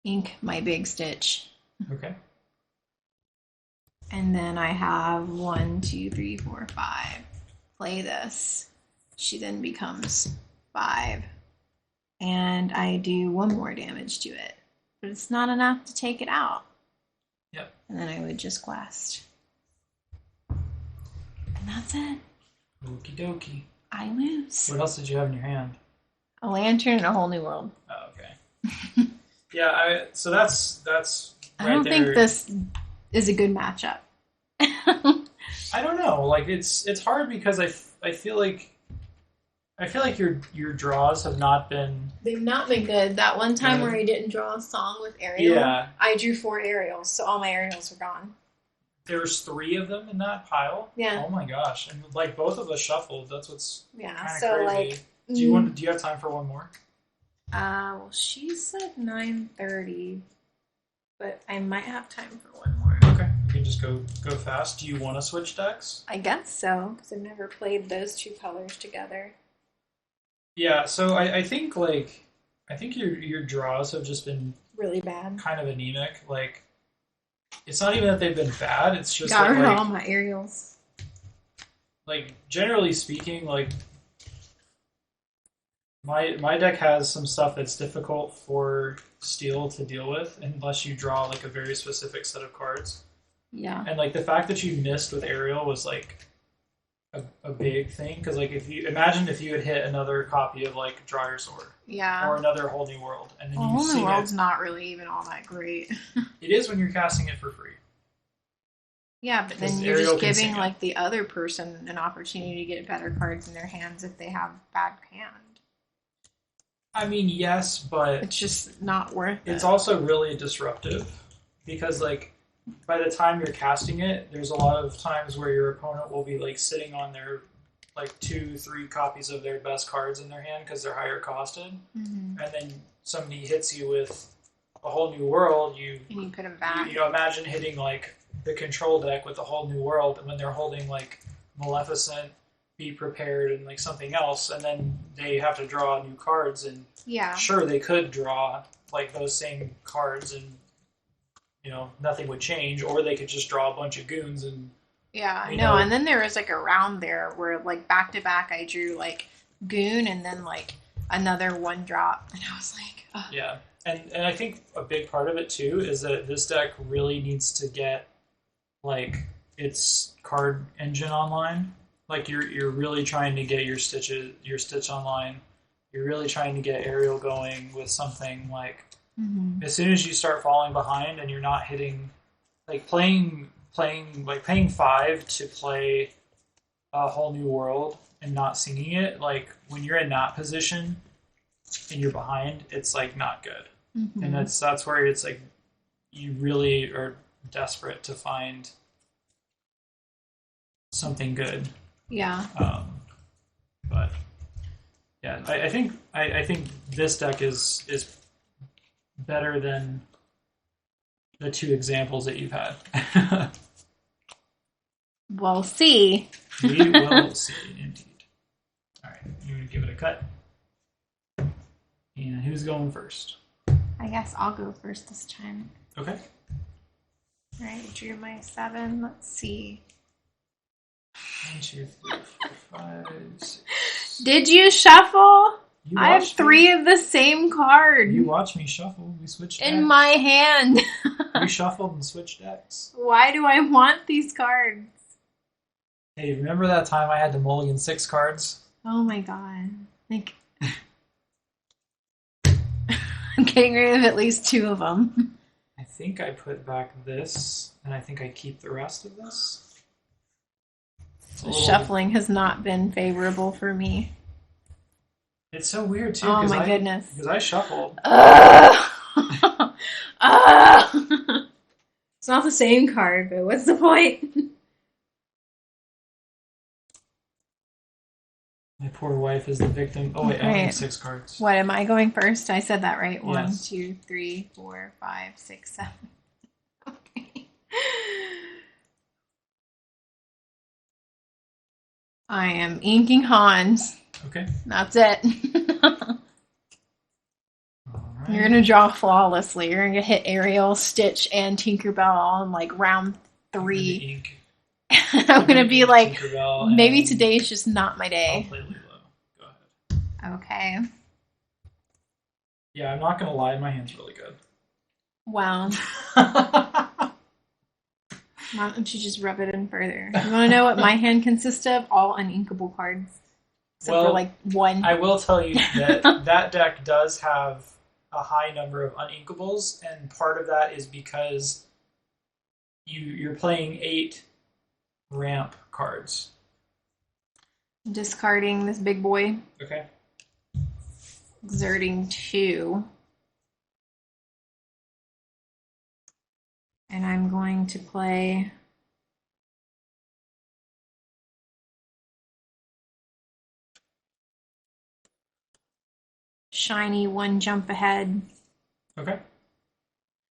ink my big stitch. Okay. And then I have 1, 2, 3, 4, 5. Play this. She then becomes 5. And I do 1 more damage to it. But it's not enough to take it out. Yep. And then I would just quest. And that's it. Okie dokie. I lose. What else did you have in your hand? A lantern and a whole new world. Oh, okay. Yeah, so that's right I don't there. think this is a good matchup. I don't know. Like it's hard because I feel like your draws have not been. They've not been good. That one time where I didn't draw a song with Ariel, Yeah. I drew 4 Ariels, so all my Ariels were gone. There's 3 of them in that pile. Yeah. Oh my gosh! And like both of us shuffled. That's what's So crazy. like, Do you have time for one more? Well, she said 9:30, but I might have time for one more. Okay, you can just go fast. Do you want to switch decks? I guess so, because I've never played those 2 colors together. Yeah. So I think your draws have just been Really bad. kind of anemic. Like it's not even that they've been bad. It's just Got rid that, of all my Ariels. like generally speaking, like my deck has some stuff that's difficult for Steel to deal with unless you draw like a very specific set of cards. Yeah. And like the fact that you missed with Ariel was like a big thing, because like if you had hit another copy of like Draw Your Sword, Yeah. or another Whole New World, and then Whole you New see World's not really even all that great. it is when you're casting it for free. Yeah, but then Because you're Ariel just can giving sing it. like the other person an opportunity to get better cards in their hands if they have bad hand. I mean, yes, but It's just not worth it. it's also really disruptive, because like by the time you're casting it, there's a lot of times where your opponent will be like sitting on their like 2-3 copies of their best cards in their hand because they're higher costed, Mm-hmm. and then somebody hits you with a Whole New World. And you put them back. You know, imagine hitting like the control deck with a Whole New World, and when they're holding like Maleficent, Be Prepared, and like something else, and then they have to draw new cards, and Yeah. sure, they could draw like those same cards, and you know nothing would change, or they could just draw a bunch of goons and Yeah, you no, know. and then there was like a round there where like back to back I drew like Goon and then like another 1-drop, and I was like, ugh. yeah. And I think a big part of it too is that this deck really needs to get like its card engine online. Like you're really trying to get your Stitch online. You're really trying to get Ariel going with something like, Mhm. as soon as you start falling behind and you're not hitting, like paying 5 to play a Whole New World and not singing it, like when you're in that position and you're behind, it's like not good. Mhm. And that's where it's like you really are desperate to find something good. Yeah. But yeah, I think this deck is better than the 2 examples that you've had. We'll see. We will see, indeed. All right, you're gonna give it a cut. And who's going first? I guess I'll go first this time. Okay. All right, drew my 7. Let's see. 1, 2, 3, 4, 5, 6. Did you shuffle? You I have watched 3 of the same card You watch me shuffle. We switched decks. in my hand. We shuffled and switched decks. Why do I want these cards? Hey, remember that time I had to mulligan 6 cards? Oh my god. Like, I'm getting rid of at least 2 of them. I think I put back this, and I think I keep the rest of this. The shuffling has not been favorable for me. It's so weird too. Oh my goodness. Because I shuffled. It's not the same card, but what's the point? My poor wife is the victim. Oh wait, I only have Right. 6 cards. What, am I going first? I said that right. 1, Yes. 2, 3, 4, 5, 6, 7. Okay. I am inking Hans. Okay. That's it. All right. You're gonna draw flawlessly. You're gonna hit Ariel, Stitch, and Tinkerbell all in like round 3. Ink. I'm gonna be like, Tinkerbell maybe and today's just not my I'll day. play Lilo. Go ahead. Okay. Yeah, I'm not gonna lie. My hand's really good. Wow. Why don't you just rub it in further? You want to know what my hand consists of? All uninkable cards. Except Well, for like 1. I will tell you that that deck does have a high number of uninkables, and part of that is because you're playing 8 ramp cards. Discarding this big boy. Okay. Exerting 2. And I'm going to play shiny 1 jump ahead. Okay.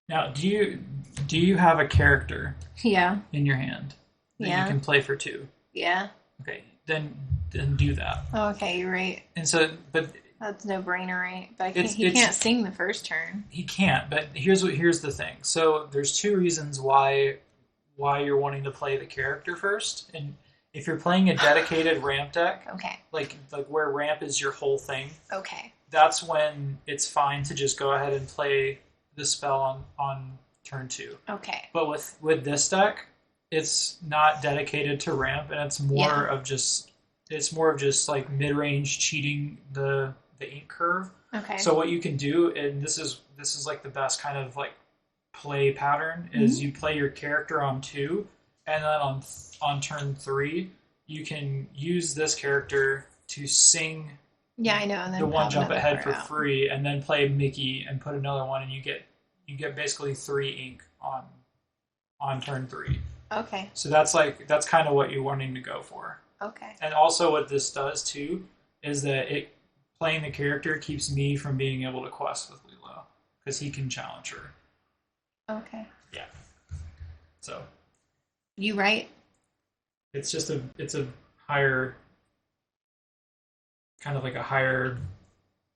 Now, do you have a character Yeah. in your hand that Yeah. you can play for 2? Yeah. Okay, then do that. Okay, you're right. And so, but That's no brainer, right? But he can't sing the first turn. he can't. But here's the thing. So there's 2 reasons why you're wanting to play the character first. And if you're playing a dedicated ramp deck, Okay. like where ramp is your whole thing, Okay. that's when it's fine to just go ahead and play the spell on turn 2. Okay. But with this deck, it's not dedicated to ramp, and it's more of just like mid-range cheating the ink curve. Okay. So what you can do, and this is like the best kind of like play pattern, is you play your character on 2, and then on turn 3 you can use this character to sing. Yeah, I know. And then the 1 jump ahead for out. free, and then play Mickey and put another one, and you get basically 3 ink on turn 3. Okay. So that's kind of what you're wanting to go for. Okay. And also what this does too is that playing the character keeps me from being able to quest with Lilo because he can challenge her. Okay. Yeah. So You right? it's a higher kind of like a higher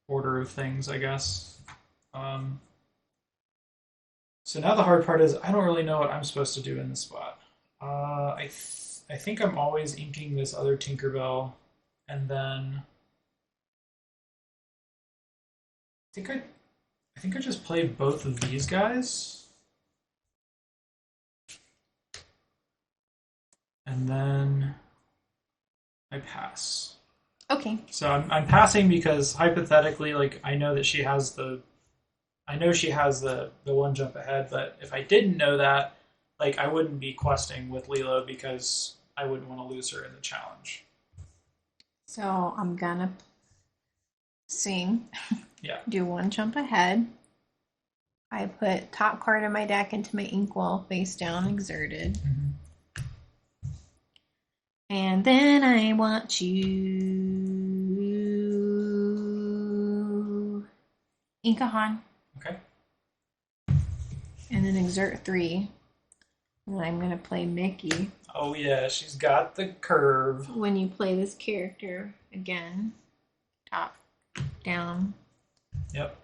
order of things, I guess. So now the hard part is I don't really know what I'm supposed to do in this spot. I think I'm always inking this other Tinkerbell, and then I think I just play both of these guys, and then I pass. Okay. So I'm passing because hypothetically, like I know she has the 1 jump ahead, but if I didn't know that, like I wouldn't be questing with Lilo because I wouldn't want to lose her in the challenge. So I'm gonna sing. Yeah. Do 1 jump ahead. I put top card of my deck into my inkwell face down, exerted. Mm-hmm. And then I want to Inkahan. Okay. And then exert 3. And I'm going to play Mickey. Oh yeah, she's got the curve. When you play this character again, top, down. Yep.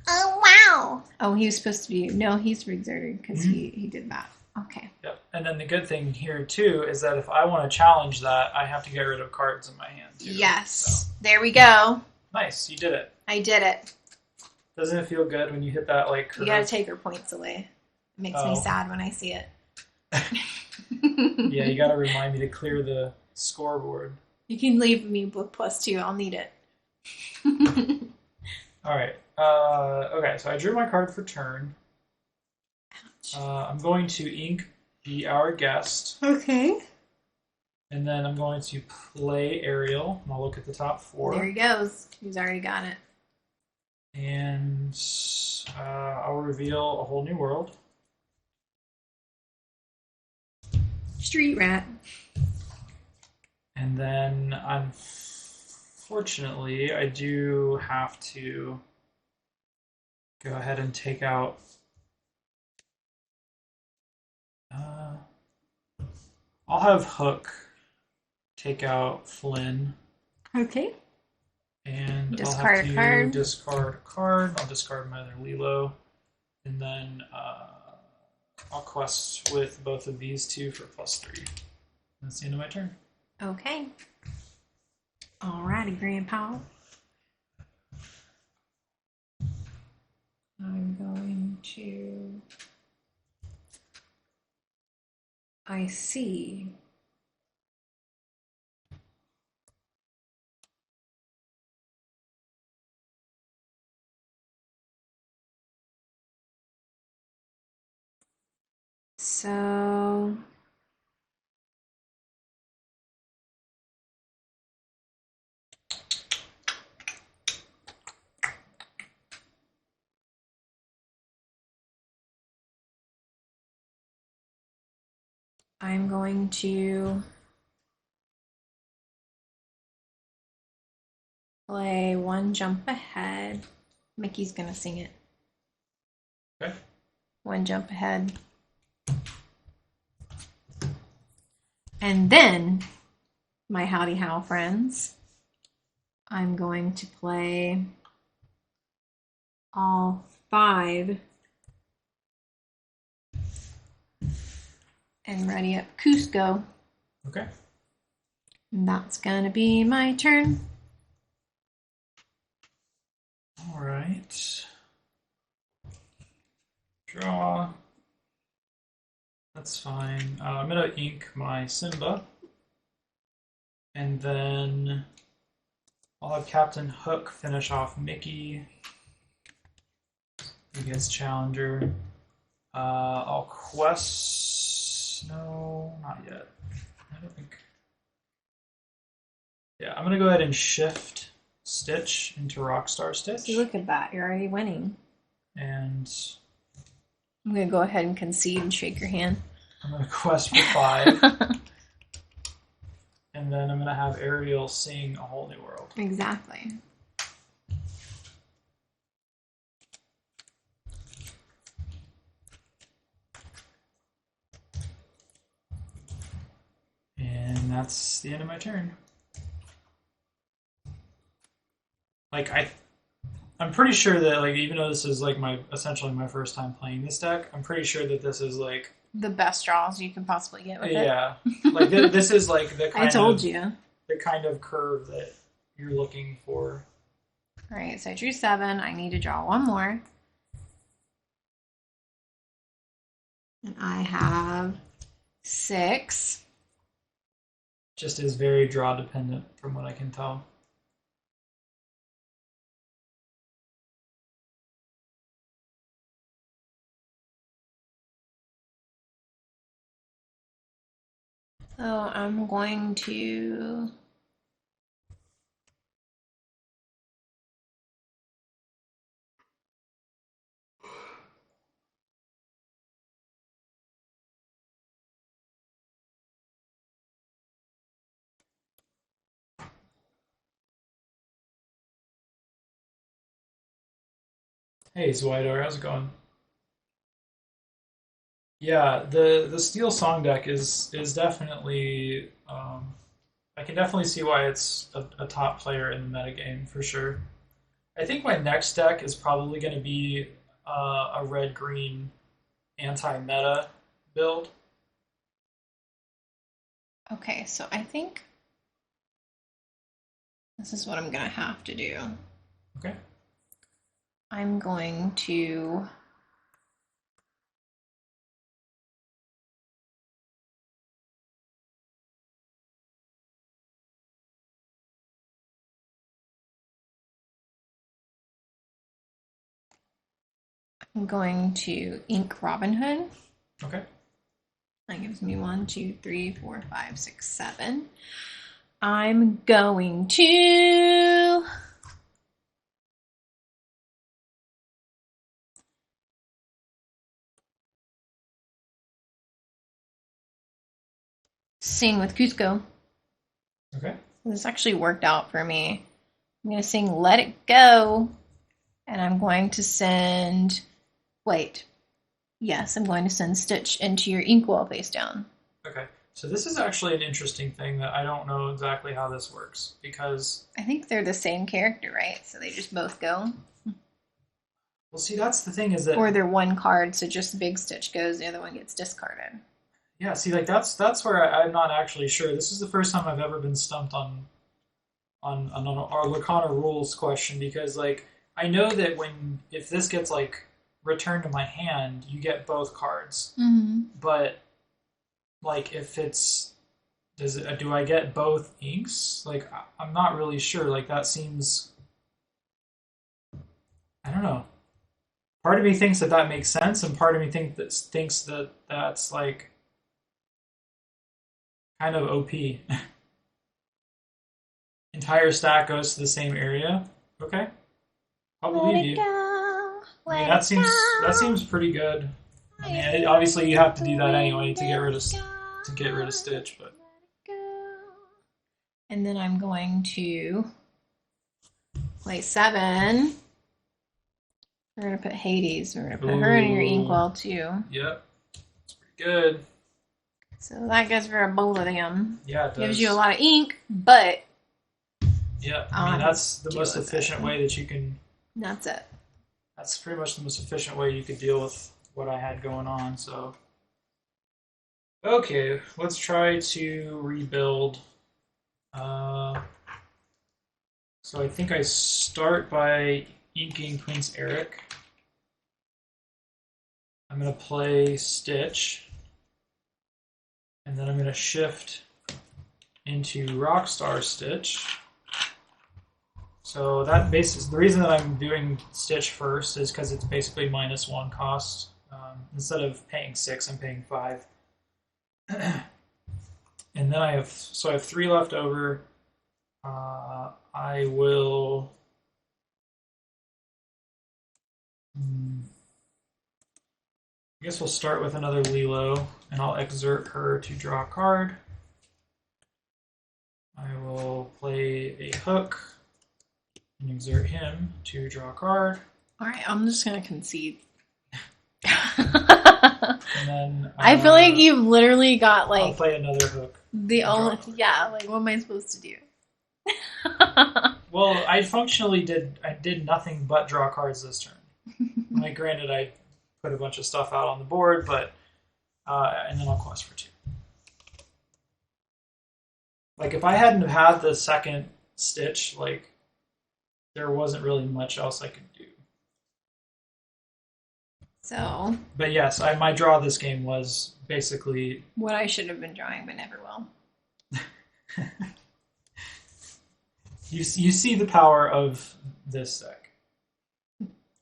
Oh, wow. Oh, he was supposed to be... No, he's exerted because he did that. Okay. Yep. And then the good thing here, too, is that if I want to challenge that, I have to get rid of cards in my hand, too. Yes. So. There we go. Nice. You did it. I did it. Doesn't it feel good when you hit that, like, curve? You gotta take her points away. It makes me sad when I see it. Yeah, you gotta remind me to clear the scoreboard. You can leave me book +2. I'll need it. All right. Okay, so I drew my card for turn. I'm going to ink Be Our Guest. Okay. And then I'm going to play Ariel. And I'll look at the top 4. There he goes. He's already got it. And I'll reveal a whole new world. Street rat. And then, unfortunately, I do have to go ahead and take out... I'll have Hook take out Flynn. Okay. And Discard I'll have a to card. discard a card. I'll discard my other Lilo. And then I'll quest with both of these 2 for +3. That's the end of my turn. Okay. Alrighty, Grandpa. I'm going to... I see. So I'm going to play one jump ahead. Mickey's gonna sing it. Okay. One jump ahead. And then, my howdy how friends, I'm going to play all 5 and ready up Cusco. Okay. And that's gonna be my turn. All right. Draw. That's fine. I'm gonna ink my Simba, and then I'll have Captain Hook finish off Mickey. He gets Challenger. I'll quest. No, not yet. I don't think. Yeah, I'm gonna go ahead and shift Stitch into Rockstar Stitch. See, look at that. You're already winning. And I'm going to go ahead and concede and shake your hand. I'm going to quest for 5. And then I'm going to have Ariel sing A Whole New World. Exactly. And that's the end of my turn. Like, I'm pretty sure that, like, even though this is like essentially my first time playing this deck, I'm pretty sure that this is like the best draws you can possibly get with it. Yeah, like this is like the kind I told you the kind of curve that you're looking for. All right, so I drew 7. I need to draw 1 more, and I have 6. Just is very draw dependent, from what I can tell. So I'm going to Hey, Zwidor, how's it going? Yeah, the Steel Song deck is definitely I can definitely see why it's a top player in the metagame for sure. I think my next deck is probably going to be a red-green anti-meta build. Okay, so I think this is what I'm going to have to do. Okay. I'm going to ink Robin Hood. Okay. That gives me 1, 2, 3, 4, 5, 6, 7. I'm going to sing with Cusco. Okay. This actually worked out for me. I'm going to sing Let It Go, and I'm going to send, I'm going to send Stitch into your inkwell face down. Okay. So this is actually an interesting thing that I don't know exactly how this works, because I think they're the same character, right? So they just both go. Well, see, that's the thing is that, or they're one card, so just Big Stitch goes, the other one gets discarded. Yeah, see, like that's where I'm not actually sure. This is the first time I've ever been stumped on our Lorcana rules question, because like I know that if this gets like returned to my hand, you get both cards. Mm-hmm. But like if do I get both inks? Like I'm not really sure. Like that seems, I don't know. part of me thinks that that makes sense, and part of me thinks that that's like kind of OP. Entire stack goes to the same area. Okay, I'll believe you. I mean, that seems pretty good. I mean, obviously you have to do that anyway to get rid of Stitch, but. And then I'm going to play 7. We're going to put Hades. We're going to put her in your inkwell too. Yep. It's pretty good. So that goes for both of them. Yeah, it does. Gives you a lot of ink, but... Yeah, I mean, that's the most efficient way that you can... That's it. That's pretty much the most efficient way you could deal with what I had going on, so... Okay, let's try to rebuild. So I think I start by inking Prince Eric. I'm going to play Stitch. And then I'm going to shift into Rockstar Stitch. So that the reason that I'm doing Stitch first is because it's basically -1 cost. Instead of paying 6, I'm paying 5. And then I have 3 left over. I will. I guess we'll start with another Lilo, and I'll exert her to draw a card. I will play a Hook and exert him to draw a card. All right, I'm just gonna concede. And then I feel like you've literally got like. I'll play another Hook. The only like what am I supposed to do? Well, I did nothing but draw cards this turn. Like, granted, I put a bunch of stuff out on the board, but and then I'll quest for 2. Like, if I hadn't have had the second Stitch, like, there wasn't really much else I could do. So. But yes, my draw this game was basically what I should have been drawing, but never will. You see the power of this deck.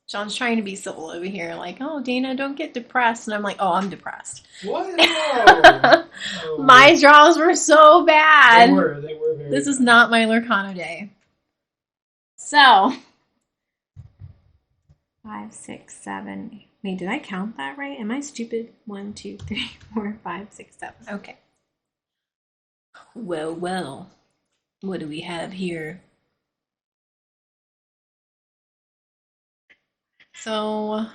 John's trying to be civil over here, like, oh, Dana, don't get depressed. And I'm like, oh, I'm depressed. What? No. My draws were so bad. They were very This bad. is not my Lorcana day. So. 5, 6, 7. Wait, did I count that right? Am I stupid? 1, 2, 3, 4, 5, 6, 7. Okay. Well. What do we have here? So,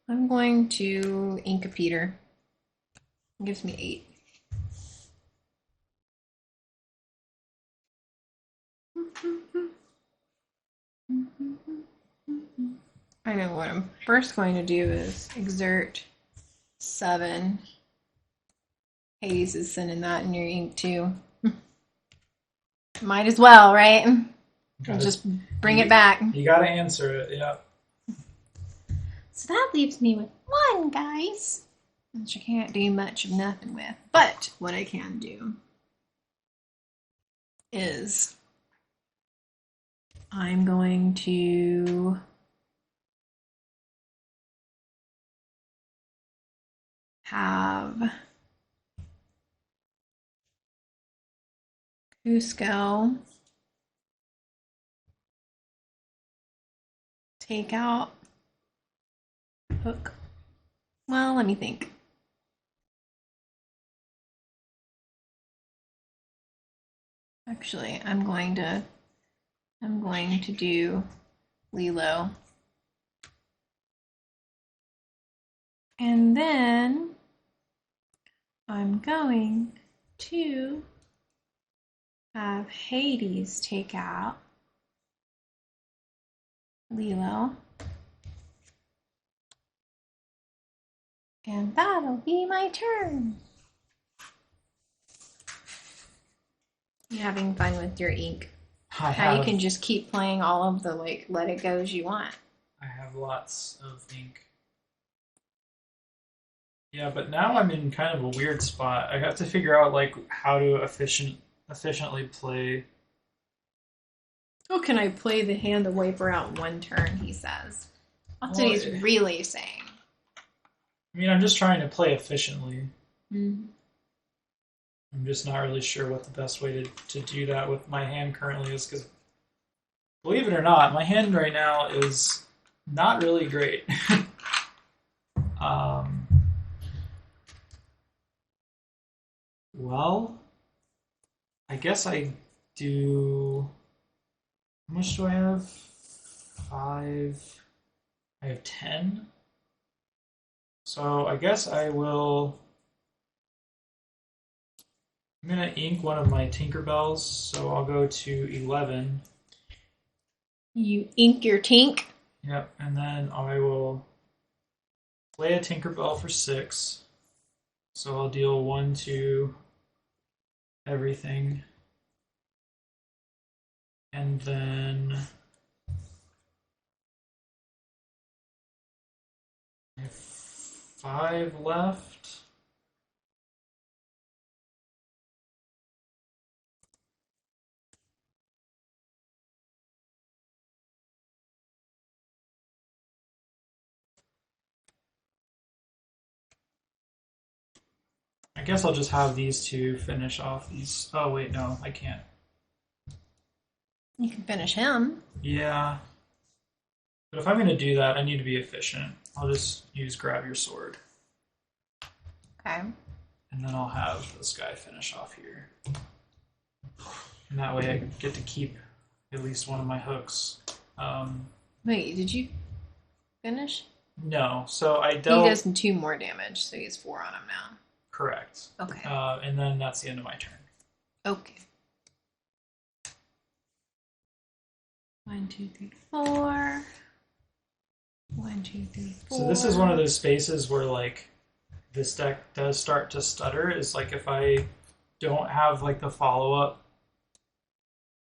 I'm going to ink a Peter. It gives me 8. I know what I'm first going to do is exert 7. Hades is sending that in your ink too. Might as well, right? Just bring it back. You gotta answer it, yeah. So that leaves me with 1, guys. Which I can't do much of nothing with. But what I can do is I'm going to have Cusco take out Hook. Well, let me think. Actually, I'm going to do Lilo. And then I'm going to have Hades take out Lilo. And that'll be my turn. You having fun with your ink? Now you can just keep playing all of the like let it goes you want. I have lots of ink. Yeah, but now I'm in kind of a weird spot. I have to figure out like how to efficiently play. Oh, can I play the hand to wipe her out in 1 turn? He says. That's what he's really saying. I mean, I'm just trying to play efficiently. Mm. I'm just not really sure what the best way to do that with my hand currently is, because believe it or not, my hand right now is not really great. Well, I guess I do. How much do I have? 5. I have 10. So I guess I will. I'm going to ink one of my Tinkerbells, so I'll go to 11. You ink your tink? Yep, and then I will play a Tinkerbell for 6. So I'll deal 1 to everything. And then I have 5 left. I guess I'll just have these two finish off these. Oh, wait, no, I can't. You can finish him. Yeah. But if I'm going to do that, I need to be efficient. I'll just use grab your sword. Okay. And then I'll have this guy finish off here. And that way I get to keep at least one of my hooks. Wait, did you finish? No, so I dealt... He does 2 more damage, so he has 4 on him now. Correct. Okay. And then that's the end of my turn. Okay. 1, 2, 3, 4. 1, 2, 3, 4. So this is one of those spaces where, like, this deck does start to stutter. Is like if I don't have like the follow-up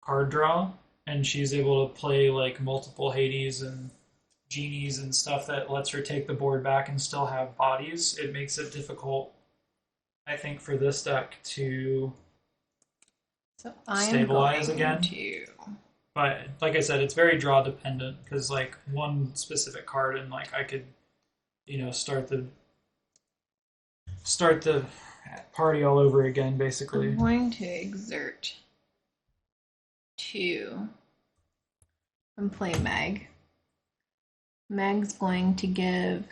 card draw, and she's able to play like multiple Hades and genies and stuff that lets her take the board back and still have bodies, it makes it difficult, I think, for this deck to stabilize again. But like I said, it's very draw dependent, because like one specific card and like I could, start the party all over again, basically. I'm going to exert 2 and play Meg. Meg's going to give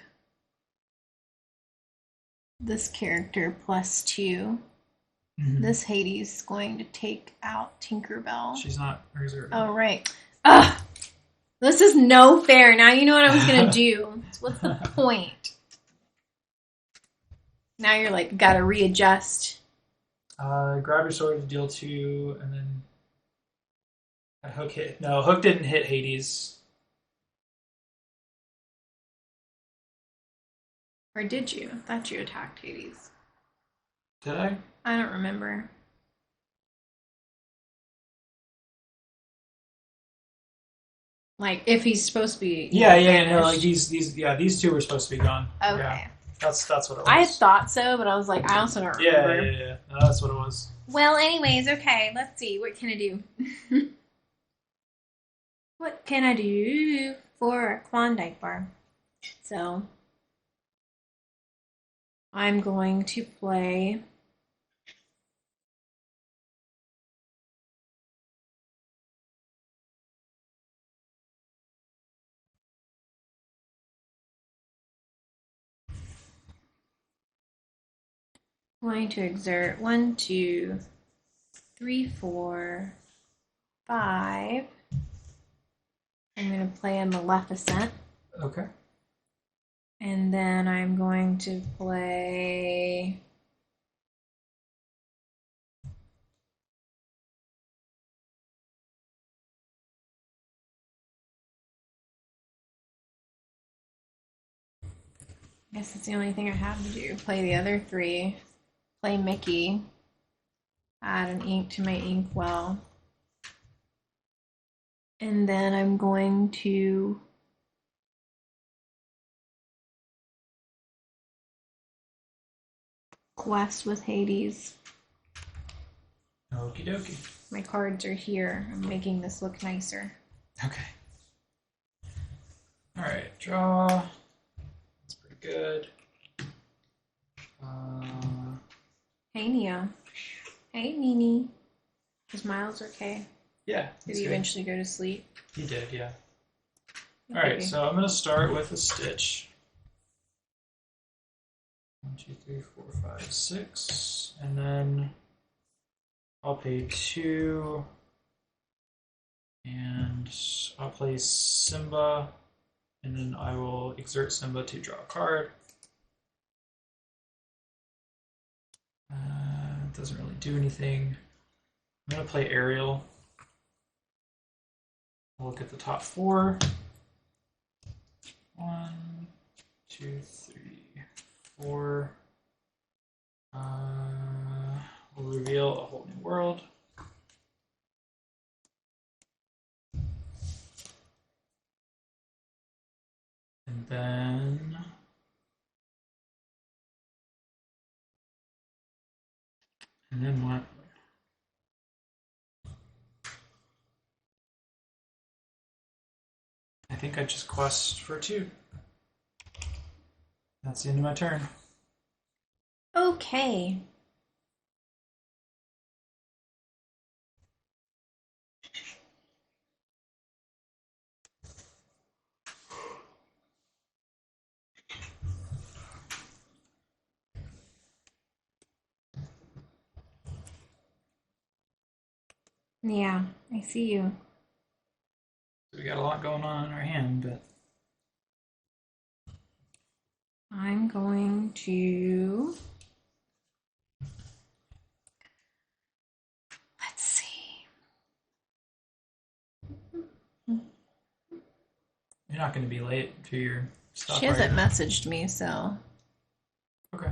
this character +2. Mm-hmm. This Hades is going to take out Tinkerbell. She's not exerting. Oh, right. Ugh! This is no fair. Now you know what I was going to do. What's the point? Now you're like, gotta readjust. Grab your sword to deal 2, and then a hook hit. No, hook didn't hit Hades. Or did you? I thought you attacked Hades. Did I? I don't remember. Like, if he's supposed to be... No, like these 2 were supposed to be gone. Okay. Yeah. That's what it was. I thought so, but I was like, I also don't remember. Yeah. No, that's what it was. Well, anyways, okay, let's see. What can I do? What can I do for a Klondike bar? So, I'm going to play... going to exert 1, 2, 3, 4, 5. I'm going to play a Maleficent. Okay. And then I'm going to play... I guess that's the only thing I have to do. Play the other 3. Play Mickey. Add an ink to my inkwell. And then I'm going to quest with Hades. Okie dokie. My cards are here. I'm making this look nicer. Okay. Alright. draw. That's pretty good. Hey, Nia. Hey, Nini. Is Miles okay? Yeah. Did he eventually go to sleep? He did, yeah. Okay. Alright, so I'm going to start with a stitch. 1, 2, 3, 4, 5, 6. And then I'll pay 2. And I'll play Simba. And then I will exert Simba to draw a card. It doesn't really do anything. I'm going to play Ariel. I'll look at the top 4. 1, 2, 3, 4. We'll reveal a whole new world. And then what? I think I just quest for 2. That's the end of my turn. Okay. Yeah, I see you. We got a lot going on in our hand, but I'm going to... Let's see. you're not going to be late to your stuff. She hasn't messaged me, so... Okay.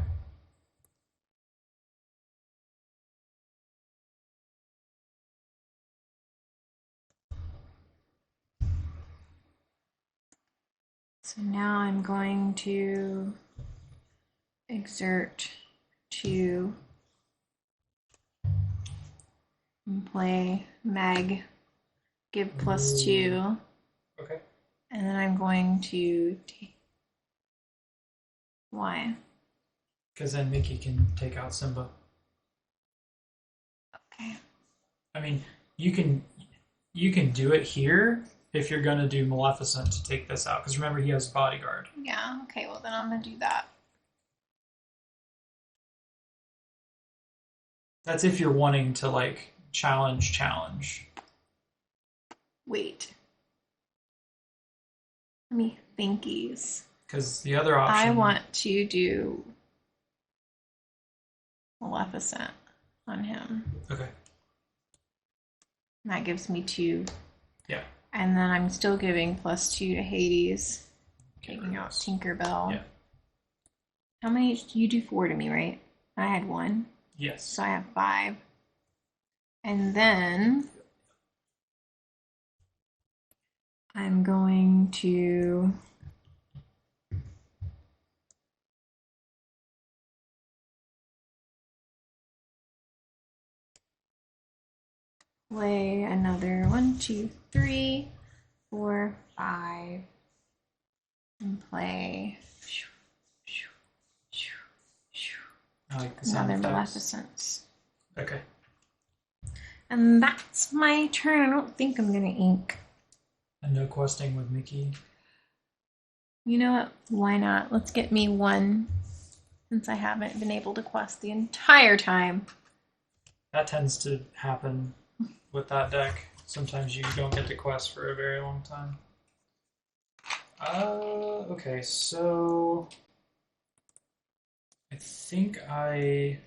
So now I'm going to exert 2 and play Meg, give +2. Okay. And then I'm going to take... Why? Because then Mickey can take out Simba. Okay. I mean, you can do it here if you're going to do Maleficent to take this out. Because remember, he has Bodyguard. Yeah, okay, well then I'm going to do that. That's if you're wanting to, like, challenge. Wait. Let me thinkies. Because the other option... I want to do Maleficent on him. Okay. And that gives me 2. Yeah. And then I'm still giving +2 to Hades. Taking out Yes. Tinkerbell. Yeah. How many? You do 4 to me, right? I had 1. Yes. So I have 5. And then I'm going to play another 1, 2, 3, 4, 5, and play I like the sound another effects. Maleficent. Okay. And that's my turn. I don't think I'm gonna ink. And no questing with Mickey. You know what? Why not? Let's get me 1, since I haven't been able to quest the entire time. That tends to happen with that deck. Sometimes you don't get to quest for a very long time. Okay, so I think I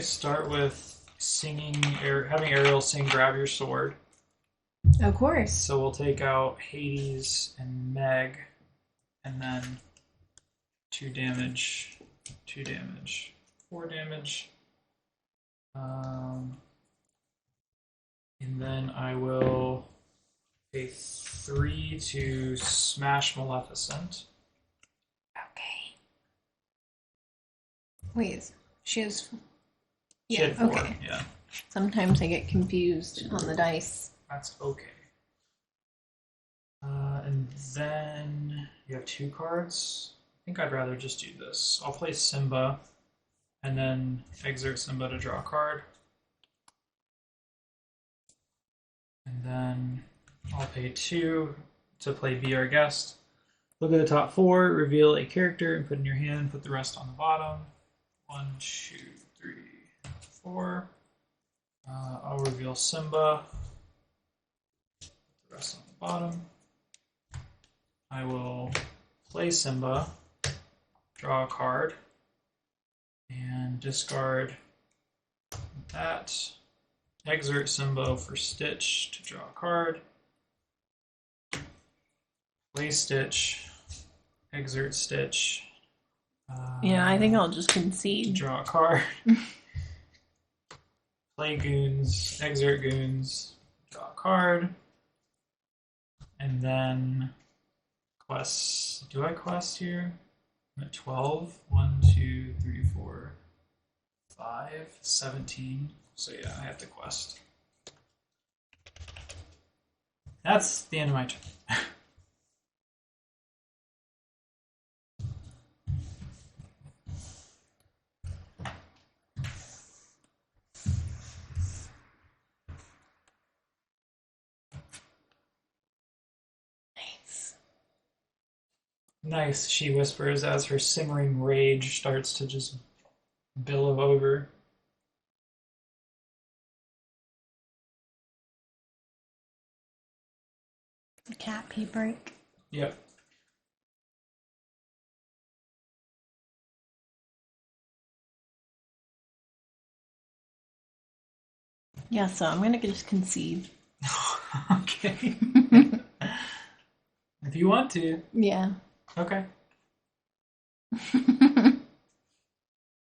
start with having Ariel sing "Grab Your Sword." Of course. So we'll take out Hades and Meg, and then 2 damage, 2 damage, 4 damage. And then I will pay 3 to smash Maleficent. Okay. Wait, she has... She Yeah, had 4, okay. yeah. Sometimes I get confused on the dice. That's okay. And then you have 2 cards. I think I'd rather just do this. I'll play Simba and then exert Simba to draw a card. And then I'll pay 2 to play Be Our Guest. Look at the top 4, reveal a character and put in your hand, put the rest on the bottom. 1, 2, 3, 4. I'll reveal Simba, put the rest on the bottom. I will play Simba, draw a card, and discard that. Exert Simba for Stitch to draw a card. Play Stitch, exert Stitch. Yeah, I think I'll just To concede. draw a card. Play Goons, exert Goons, draw a card. And then quests. Do I quest here? I'm at 12. 1, 2, 3, 4, 5, 17. So yeah, I have to quest. That's the end of my turn. Nice. Nice, she whispers as her simmering rage starts to just billow over. Cat pee break. Yep. Yeah, so I'm gonna just concede. Okay. If you want to. Yeah. Okay.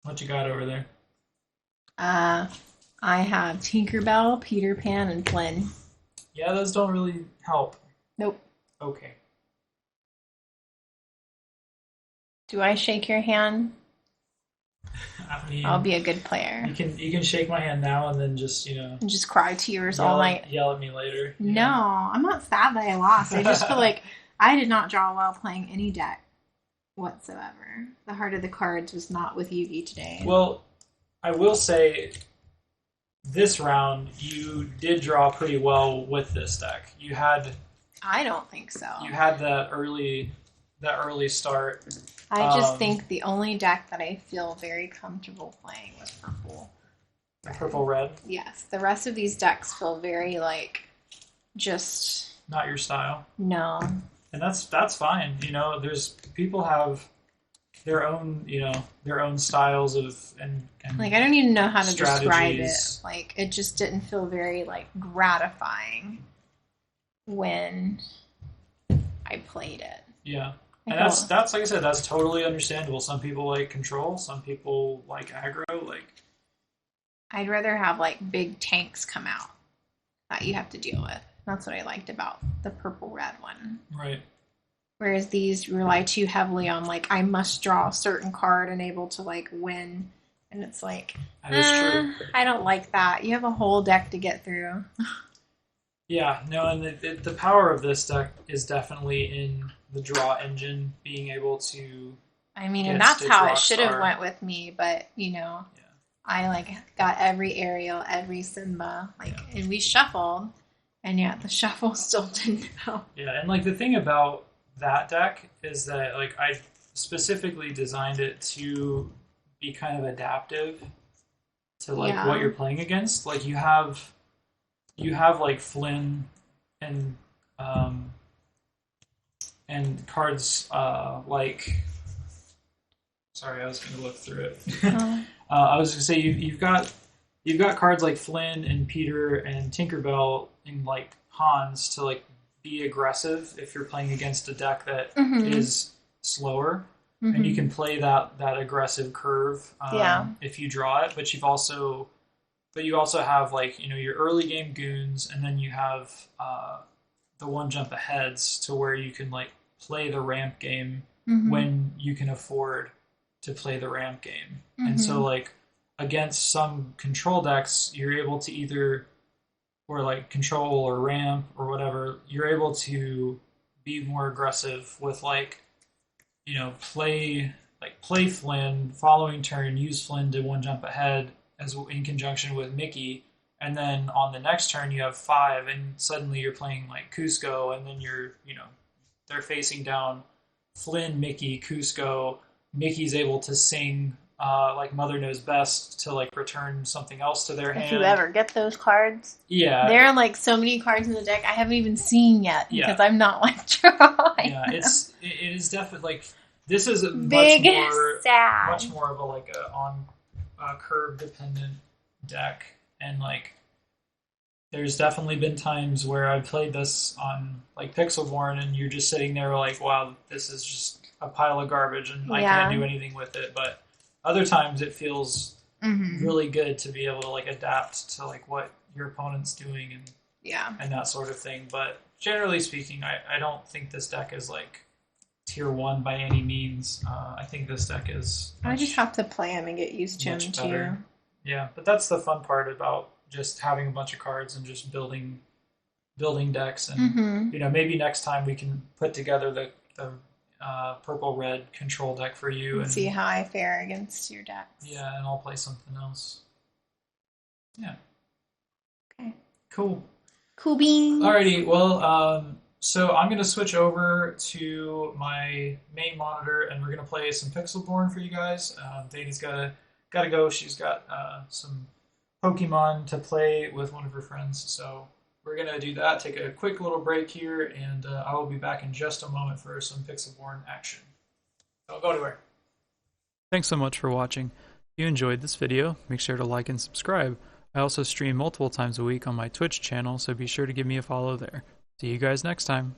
What you got over there? I have Tinkerbell, Peter Pan, and Flynn. Yeah, those don't really help. Nope. Okay. Do I shake your hand? I mean, I'll be a good player. you can shake my hand now and then just, And just cry tears all night. Yell at me later. No, I'm not sad that I lost. I just feel like I did not draw well playing any deck whatsoever. The heart of the cards was not with Yugi today. Well, I will say this round you did draw pretty well with this deck. I don't think so. You had that early start. I just think the only deck that I feel very comfortable playing was purple. Purple red. Yes, the rest of these decks feel very just Not your style. no. And that's fine. There's people have their own styles and I don't even know how to describe it. strategies. It just didn't feel very gratifying when I played it. Yeah. I And felt- that's like I said, that's totally understandable. Some people like control, some people like aggro, I'd rather have big tanks come out that you have to deal with. That's what I liked about the purple red one. right. Whereas these rely too heavily on I must draw a certain card and able to win. And it's That is true. I don't like that. You have a whole deck to get through. Yeah, no, and the power of this deck is definitely in the draw engine, being able to I mean, Get and that's Stitch how it Rockstar. should have went with me, but I got every Ariel, every Simba, and we shuffled, and yet the shuffle still didn't help. Yeah, and the thing about that deck is that I specifically designed it to be kind of adaptive to Yeah. what you're playing against. You have Flynn and cards sorry, I was going to look through it. I was going to say you've got cards like Flynn and Peter and Tinkerbell and Hans to be aggressive if you're playing against a deck that is slower, and you can play that aggressive curve if you draw it. But you also have your early game goons, and then you have the one jump aheads to where you can play the ramp game when you can afford to play the ramp game. And so against some control decks, you're able to either, or control or ramp or whatever, you're able to be more aggressive with like, play Flynn, following turn, use Flynn to one jump ahead as in conjunction with Mickey, and then on the next turn you have 5, and suddenly you're playing like Cusco, and then they're facing down Flynn, Mickey, Cusco. Mickey's able to sing like Mother Knows Best to like return something else to their hand. If you ever get those cards. Yeah. There are like so many cards in the deck I haven't even seen yet because Yeah. I'm not like drawing. Yeah, it is definitely like this is a Big sad. much more of a like a on curve dependent deck, and like there's definitely been times where I played this on like Pixelborn and you're just sitting there like, wow, this is just a pile of garbage and I can't do anything with it. But other times it feels really good to be able to like adapt to like what your opponent's doing and that sort of thing. But generally speaking, I don't think this deck is like tier 1 by any means. I think this deck is I just have to play him and get used to him too. Yeah, but that's the fun part about just having a bunch of cards and just building decks. And maybe next time we can put together the purple-red control deck for you and see how I fare against your decks. Yeah, and I'll play something else. Yeah. Okay. Cool. Cool beans. Alrighty, well, so I'm going to switch over to my main monitor, and we're going to play some Pixelborn for you guys. Dana's got to go. She's got some Pokemon to play with one of her friends, so we're going to do that, take a quick little break here, and I will be back in just a moment for some Pixelborn action. Don't go anywhere. Thanks so much for watching. If you enjoyed this video, make sure to like and subscribe. I also stream multiple times a week on my Twitch channel, so be sure to give me a follow there. See you guys next time.